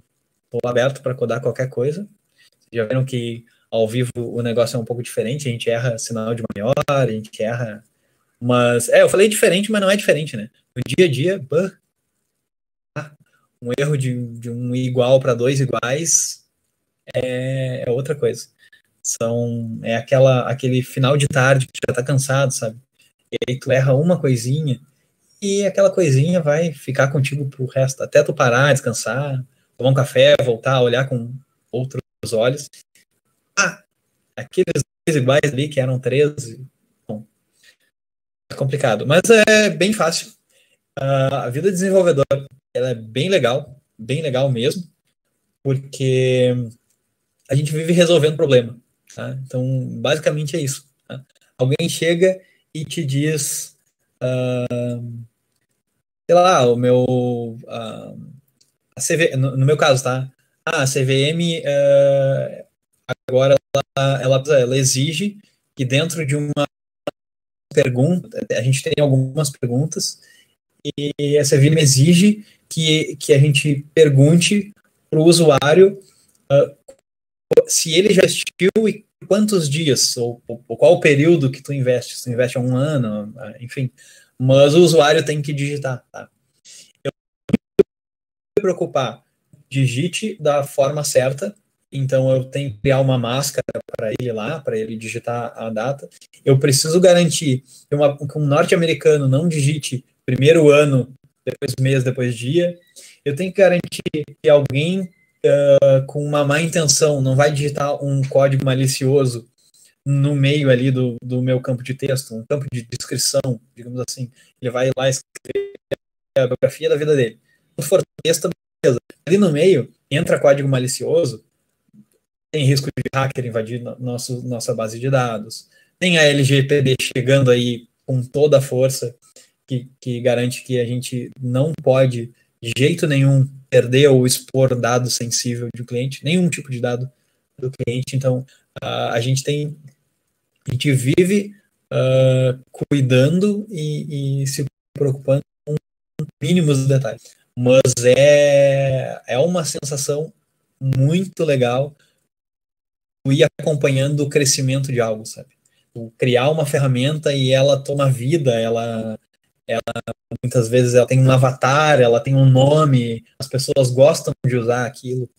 aberto para codar qualquer coisa. Já viram que ao vivo o negócio é um pouco diferente, a gente erra sinal de maior, a gente erra... Mas, eu falei diferente, mas não é diferente, né? No dia a dia, um erro de um igual para 2 iguais é outra coisa. É aquele final de tarde que já tá cansado, sabe? E aí tu erra uma coisinha e aquela coisinha vai ficar contigo pro resto, até tu parar, descansar, tomar um café, voltar, olhar com outros olhos. Aqueles 2 iguais ali que eram 13, bom, é complicado, mas é bem fácil. A vida de desenvolvedor, ela é bem legal mesmo, porque a gente vive resolvendo problema, tá? Então, basicamente é isso. Tá? Alguém chega e te diz, sei lá, o meu, a CV, no meu caso, tá? A CVM agora ela exige que dentro de uma pergunta, a gente tem algumas perguntas e a CVM exige que a gente pergunte para o usuário se ele já investiu e quantos dias, ou qual o período que tu investe, se tu investe há um ano, enfim. Mas o usuário tem que digitar, tá? Eu não me preocupar, digite da forma certa, então eu tenho que criar uma máscara para ele lá, para ele digitar a data. Eu preciso garantir que um norte-americano não digite primeiro ano, depois mês, depois dia. Eu tenho que garantir que alguém com uma má intenção não vai digitar um código malicioso no meio ali do meu campo de texto, um campo de descrição, digamos assim. Ele vai lá escrever a biografia da vida dele. Se for texto, beleza. Ali no meio, entra código malicioso, tem risco de hacker invadir nossa base de dados. Tem a LGPD chegando aí com toda a força, que garante que a gente não pode, de jeito nenhum, perder ou expor dado sensível de um cliente, nenhum tipo de dado do cliente. Então, a gente vive cuidando e se preocupando com mínimos detalhes. Mas é uma sensação muito legal ir acompanhando o crescimento de algo, sabe? Criar uma ferramenta e ela toma vida, ela muitas vezes ela tem um avatar, ela tem um nome, as pessoas gostam de usar aquilo.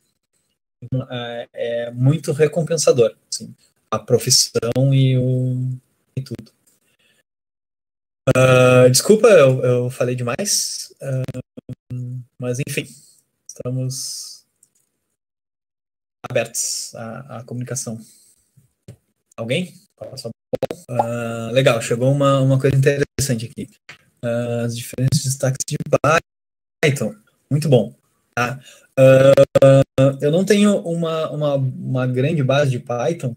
É muito recompensador, assim, a profissão e tudo. Desculpa, eu falei demais, mas enfim, estamos abertos à comunicação. Alguém? Legal, chegou uma coisa interessante aqui. As diferentes destaques de Python. Muito bom. Tá? Eu não tenho uma grande base de Python,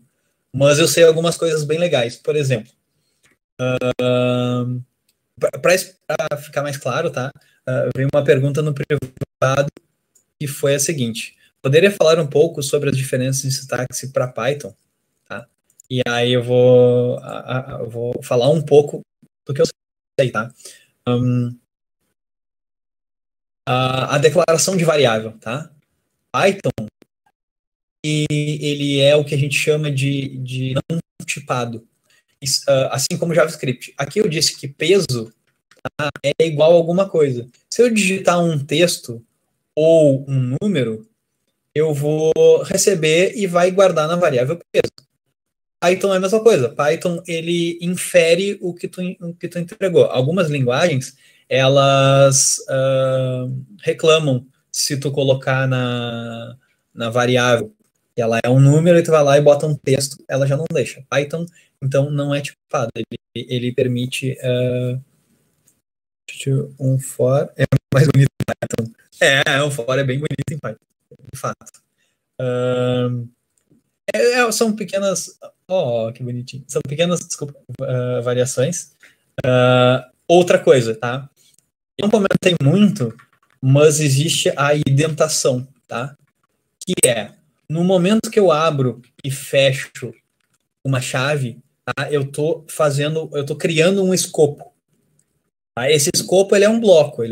mas eu sei algumas coisas bem legais. Por exemplo, para ficar mais claro, tá? Veio uma pergunta no privado que foi a seguinte: poderia falar um pouco sobre as diferenças de sintaxe para Python? Tá? E aí eu vou falar um pouco do que eu sei, tá? A declaração de variável, tá? Python, ele é o que a gente chama de não tipado, assim como JavaScript. Aqui eu disse que peso, tá, é igual a alguma coisa. Se eu digitar um texto ou um número, eu vou receber e vai guardar na variável peso. Python é a mesma coisa. Python, ele infere o que tu entregou. Algumas linguagens, elas reclamam se tu colocar na variável, ela é um número e tu vai lá e bota um texto, ela já não deixa. Python, então, não é tipado. Ele permite um for é mais bonito em Python. Um for é bem bonito em Python, de fato. São pequenas... que bonitinho. São pequenas, desculpa, variações. Outra coisa, tá? Eu não comentei muito, mas existe a indentação, tá? Que é, no momento que eu abro e fecho uma chave, tá? Eu tô criando um escopo. Tá? Esse escopo, ele é um bloco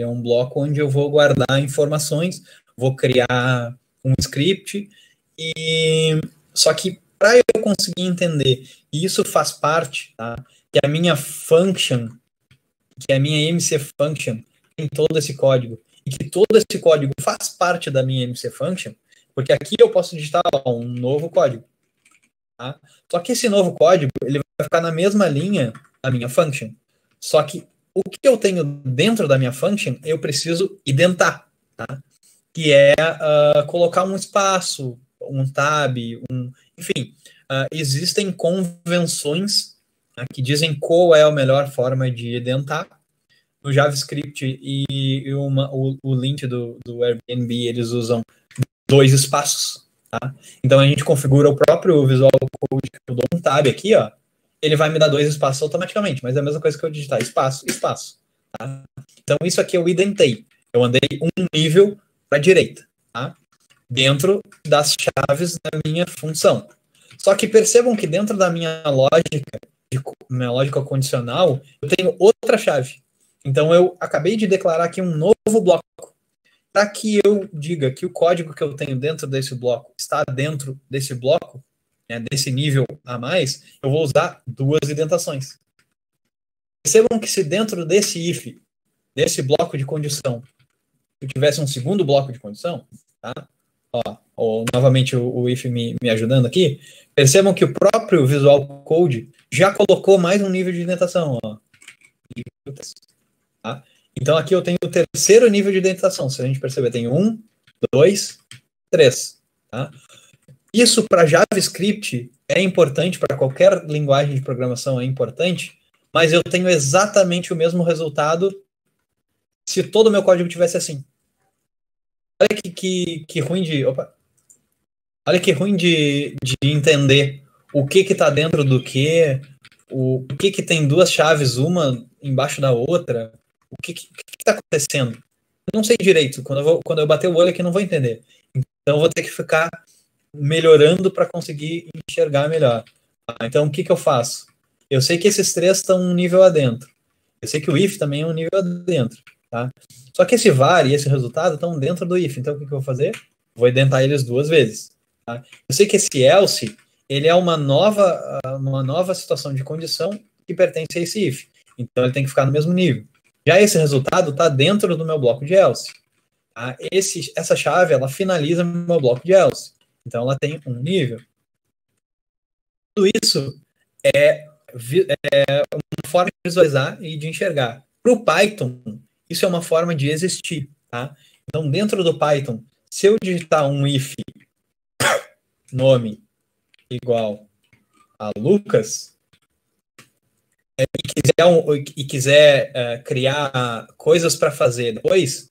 onde eu vou guardar informações, vou criar um script, só que para eu conseguir entender, e isso faz parte, tá? Que a minha function, que a minha MC function tem todo esse código, e que todo esse código faz parte da minha MC function, porque aqui eu posso digitar um novo código. Tá? Só que esse novo código, ele vai ficar na mesma linha da minha function. Só que o que eu tenho dentro da minha function, eu preciso identar, tá? Que é colocar um espaço, um tab, enfim, existem convenções, tá, que dizem qual é a melhor forma de identar. No JavaScript e o lint do Airbnb, eles usam 2 espaços, tá? Então a gente configura o próprio Visual Code, que eu dou um tab aqui, ó, ele vai me dar 2 espaços automaticamente, mas é a mesma coisa que eu digitar espaço, espaço. Tá? Então isso aqui eu identei. Eu andei um nível para a direita, tá? Dentro das chaves da minha função. Só que percebam que dentro da minha lógica condicional, eu tenho outra chave. Então eu acabei de declarar aqui um novo bloco. Para que eu diga que o código que eu tenho dentro desse bloco está dentro desse bloco, né, desse nível a mais, eu vou usar 2 indentações. Percebam que se dentro desse if, desse bloco de condição, eu tivesse um segundo bloco de condição, tá? Novamente o if me ajudando aqui, percebam que o próprio Visual Code já colocou mais um nível de indentação. Ó. Tá? Então aqui eu tenho o terceiro nível de indentação. Se a gente perceber, tem 1, 2, 3. Tá? Isso para JavaScript é importante, para qualquer linguagem de programação é importante, mas eu tenho exatamente o mesmo resultado se todo o meu código tivesse assim. Olha que ruim de... Opa! Olha que ruim de entender o que está dentro do que, o que tem 2 chaves, uma embaixo da outra, o que está acontecendo. Eu não sei direito. Quando eu bater o olho aqui, não vou entender. Então, eu vou ter que ficar melhorando para conseguir enxergar melhor. Então, o que eu faço? Eu sei que esses 3 estão um nível adentro. Eu sei que o if também é um nível adentro. Tá? Só que esse var e esse resultado estão dentro do if. Então, o que eu vou fazer? Vou identar eles 2 vezes. Tá? Eu sei que esse else, ele é uma nova situação de condição que pertence a esse if. Então, ele tem que ficar no mesmo nível. Já esse resultado está dentro do meu bloco de else. Tá? Essa chave, ela finaliza meu bloco de else. Então, ela tem um nível. Tudo isso é uma forma de visualizar e de enxergar. Para o Python, isso é uma forma de existir. Tá? Então, dentro do Python, se eu digitar um if nome igual a Lucas e quiser criar coisas para fazer depois,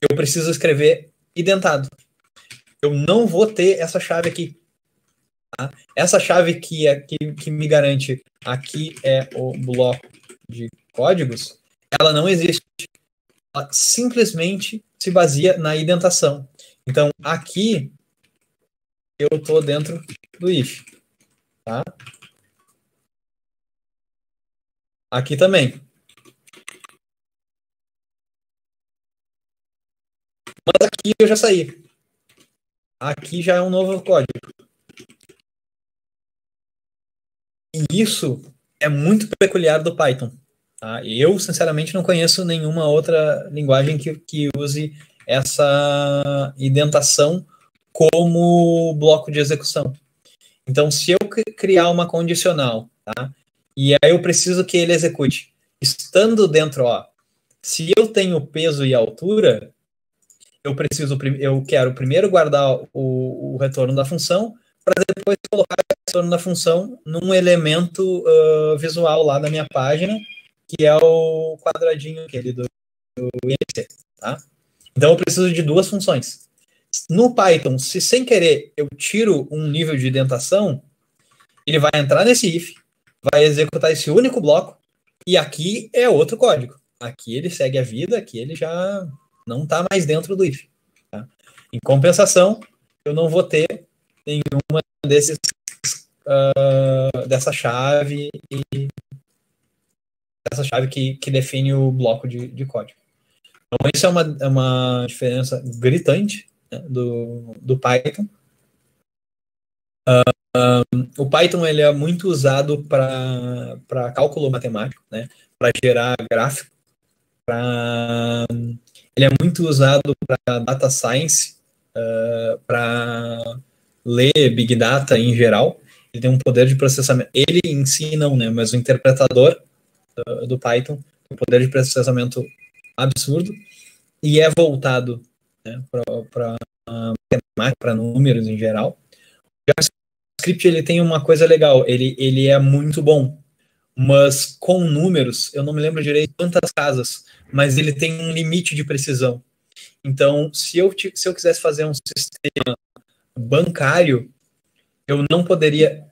eu preciso escrever identado. Eu não vou ter essa chave aqui. Tá? Essa chave que me garante aqui é o bloco de códigos, ela não existe. Ela simplesmente se baseia na indentação. Então, aqui eu estou dentro do if. Tá? Aqui também. Mas aqui eu já saí. Aqui já é um novo código. E isso é muito peculiar do Python. Tá? Eu, sinceramente, não conheço nenhuma outra linguagem que use essa indentação como bloco de execução. Então, se eu criar uma condicional, tá? E aí eu preciso que ele execute, estando dentro, se eu tenho peso e altura, eu quero primeiro guardar o retorno da função, para depois colocar o retorno da função num elemento visual lá da minha página, que é o quadradinho aquele do INC, tá? Então eu preciso de 2 funções. No Python, se sem querer eu tiro um nível de indentação, ele vai entrar nesse if, vai executar esse único bloco, e aqui é outro código. Aqui ele segue a vida, aqui ele já não está mais dentro do if. Tá? Em compensação, eu não vou ter nenhuma dessa chave que define o bloco de código. Então, isso é uma diferença gritante, né, do Python. O Python ele é muito usado para cálculo matemático, né, para gerar gráfico. Ele é muito usado para data science, para ler Big Data em geral. Ele tem um poder de processamento. Ele em si não, né, mas o interpretador do Python tem um poder de processamento absurdo e é voltado, né, para matemática, para números em geral. O JavaScript ele tem uma coisa legal, ele é muito bom, mas com números, eu não me lembro direito quantas casas, mas ele tem um limite de precisão. Então, se eu quisesse fazer um sistema bancário, eu não poderia...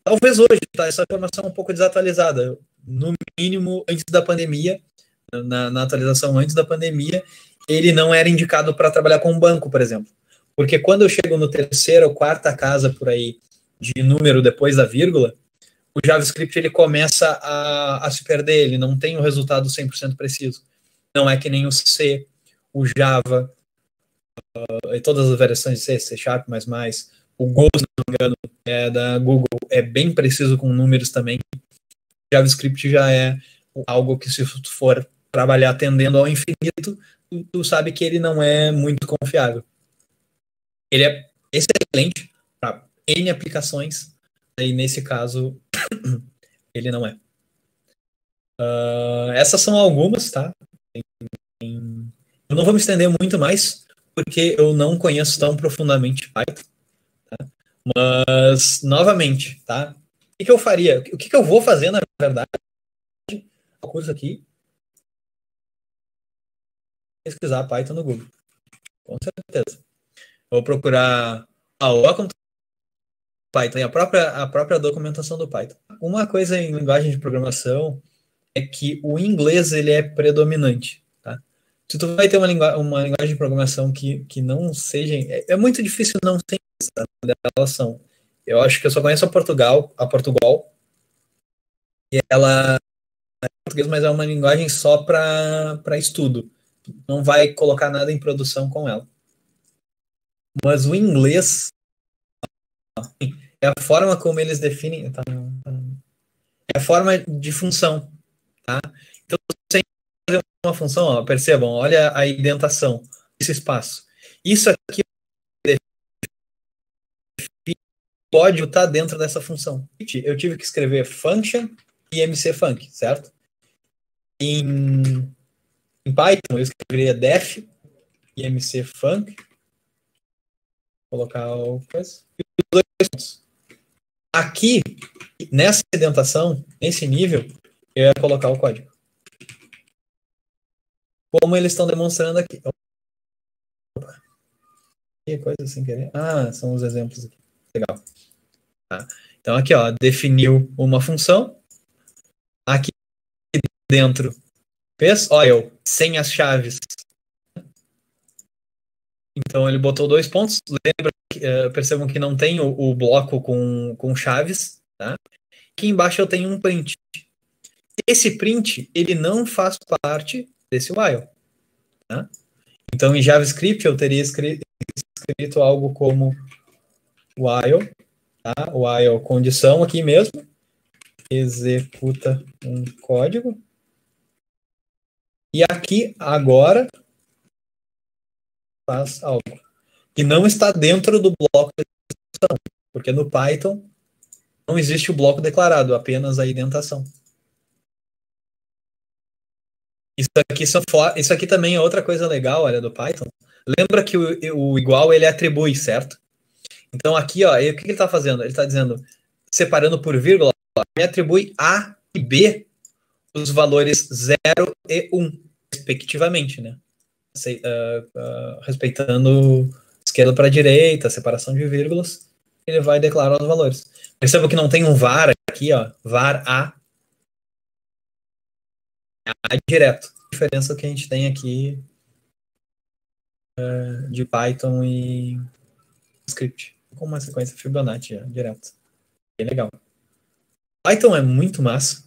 Talvez hoje, tá? Essa informação é um pouco desatualizada. No mínimo, antes da pandemia, na atualização antes da pandemia, ele não era indicado para trabalhar com banco, por exemplo. Porque quando eu chego no terceira ou quarta casa por aí, de número depois da vírgula, o JavaScript ele começa a se perder, ele não tem o resultado 100% preciso. Não é que nem o C, o Java, e todas as variações de C, C Sharp++, o Go, se não me engano, da Google, é bem preciso com números também. JavaScript já é algo que, se tu for trabalhar tendendo ao infinito, tu sabe que ele não é muito confiável. Ele é excelente para N aplicações, e nesse caso, ele não é. Essas são algumas, tá? Eu não vou me estender muito mais, porque eu não conheço tão profundamente Python. Tá? Mas, novamente, tá? O que eu faria? O que eu vou fazer, na verdade, o curso aqui, pesquisar Python no Google. Com certeza. Vou procurar a aula com Python e a própria documentação do Python. Uma coisa em linguagem de programação é que o inglês ele é predominante. Tá? Se tu vai ter uma linguagem de programação que não seja... É muito difícil não ter essa relação. Eu acho que eu só conheço a Portugal, e ela é português, mas é uma linguagem só para estudo. Não vai colocar nada em produção com ela. Mas o inglês é a forma como eles definem, tá? É a forma de função, tá? Então, sem fazer uma função, ó, percebam, olha a indentação, esse espaço. Isso aqui pode estar dentro dessa função. Eu tive que escrever function e mcfunc, certo? Em Python, eu escreveria def e mcfunc. Colocar o coisa. E os dois pontos. Aqui, nessa indentação, nesse nível, eu ia colocar o código. Como eles estão demonstrando aqui. Opa. Que coisa sem querer. Ah, são os exemplos aqui. Legal. Tá. Então, aqui, ó, definiu uma função. Aqui dentro, fez, olha, sem as chaves. Então, ele botou 2 pontos. Lembra, percebam que não tem o bloco com chaves. Tá? Aqui embaixo eu tenho um print. Esse print, ele não faz parte desse while. Tá? Então, em JavaScript, eu teria escrito algo como while, tá? While condição aqui mesmo, executa um código. E aqui, agora, faz algo que não está dentro do bloco de execução, porque no Python não existe o bloco declarado, apenas a indentação. Isso aqui também é outra coisa legal, olha, do Python. Lembra que o igual ele atribui, certo? Então aqui, ó, o que ele está fazendo? Ele está dizendo, separando por vírgula, me atribui A e B os valores 0 e 1, respectivamente, né? Respeitando esquerda para direita, separação de vírgulas, ele vai declarar os valores. Perceba que não tem um var aqui, ó, var A, direto. A diferença que a gente tem aqui de Python e script, com uma sequência Fibonacci direto. Bem legal. Python é muito massa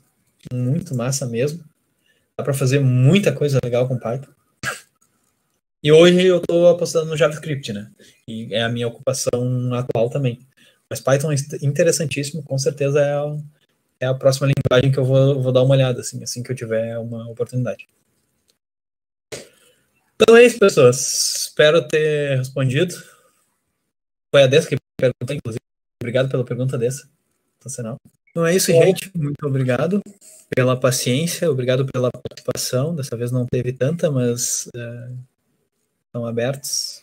mesmo. Dá para fazer muita coisa legal com Python. E hoje eu estou apostando no JavaScript, né? E é a minha ocupação atual também. Mas Python é interessantíssimo, com certeza é a próxima linguagem que eu vou dar uma olhada, assim que eu tiver uma oportunidade. Então é isso, pessoas. Espero ter respondido. Foi a Dessa que perguntou, inclusive. Obrigado pela pergunta dessa. Sensacional. Então é isso, gente. Muito obrigado pela paciência, obrigado pela participação. Dessa vez não teve tanta, mas estão abertos.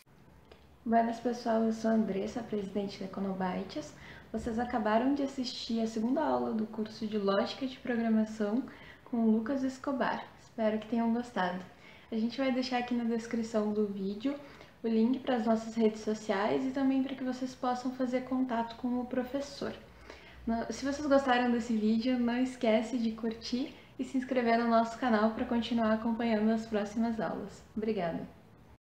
Buenas, pessoal. Eu sou a Andressa, presidente da Econobytes. Vocês acabaram de assistir a segunda aula do curso de Lógica de Programação com o Lucas Escobar. Espero que tenham gostado. A gente vai deixar aqui na descrição do vídeo o link para as nossas redes sociais e também para que vocês possam fazer contato com o professor. Se vocês gostaram desse vídeo, não esquece de curtir e se inscrever no nosso canal para continuar acompanhando as próximas aulas. Obrigada!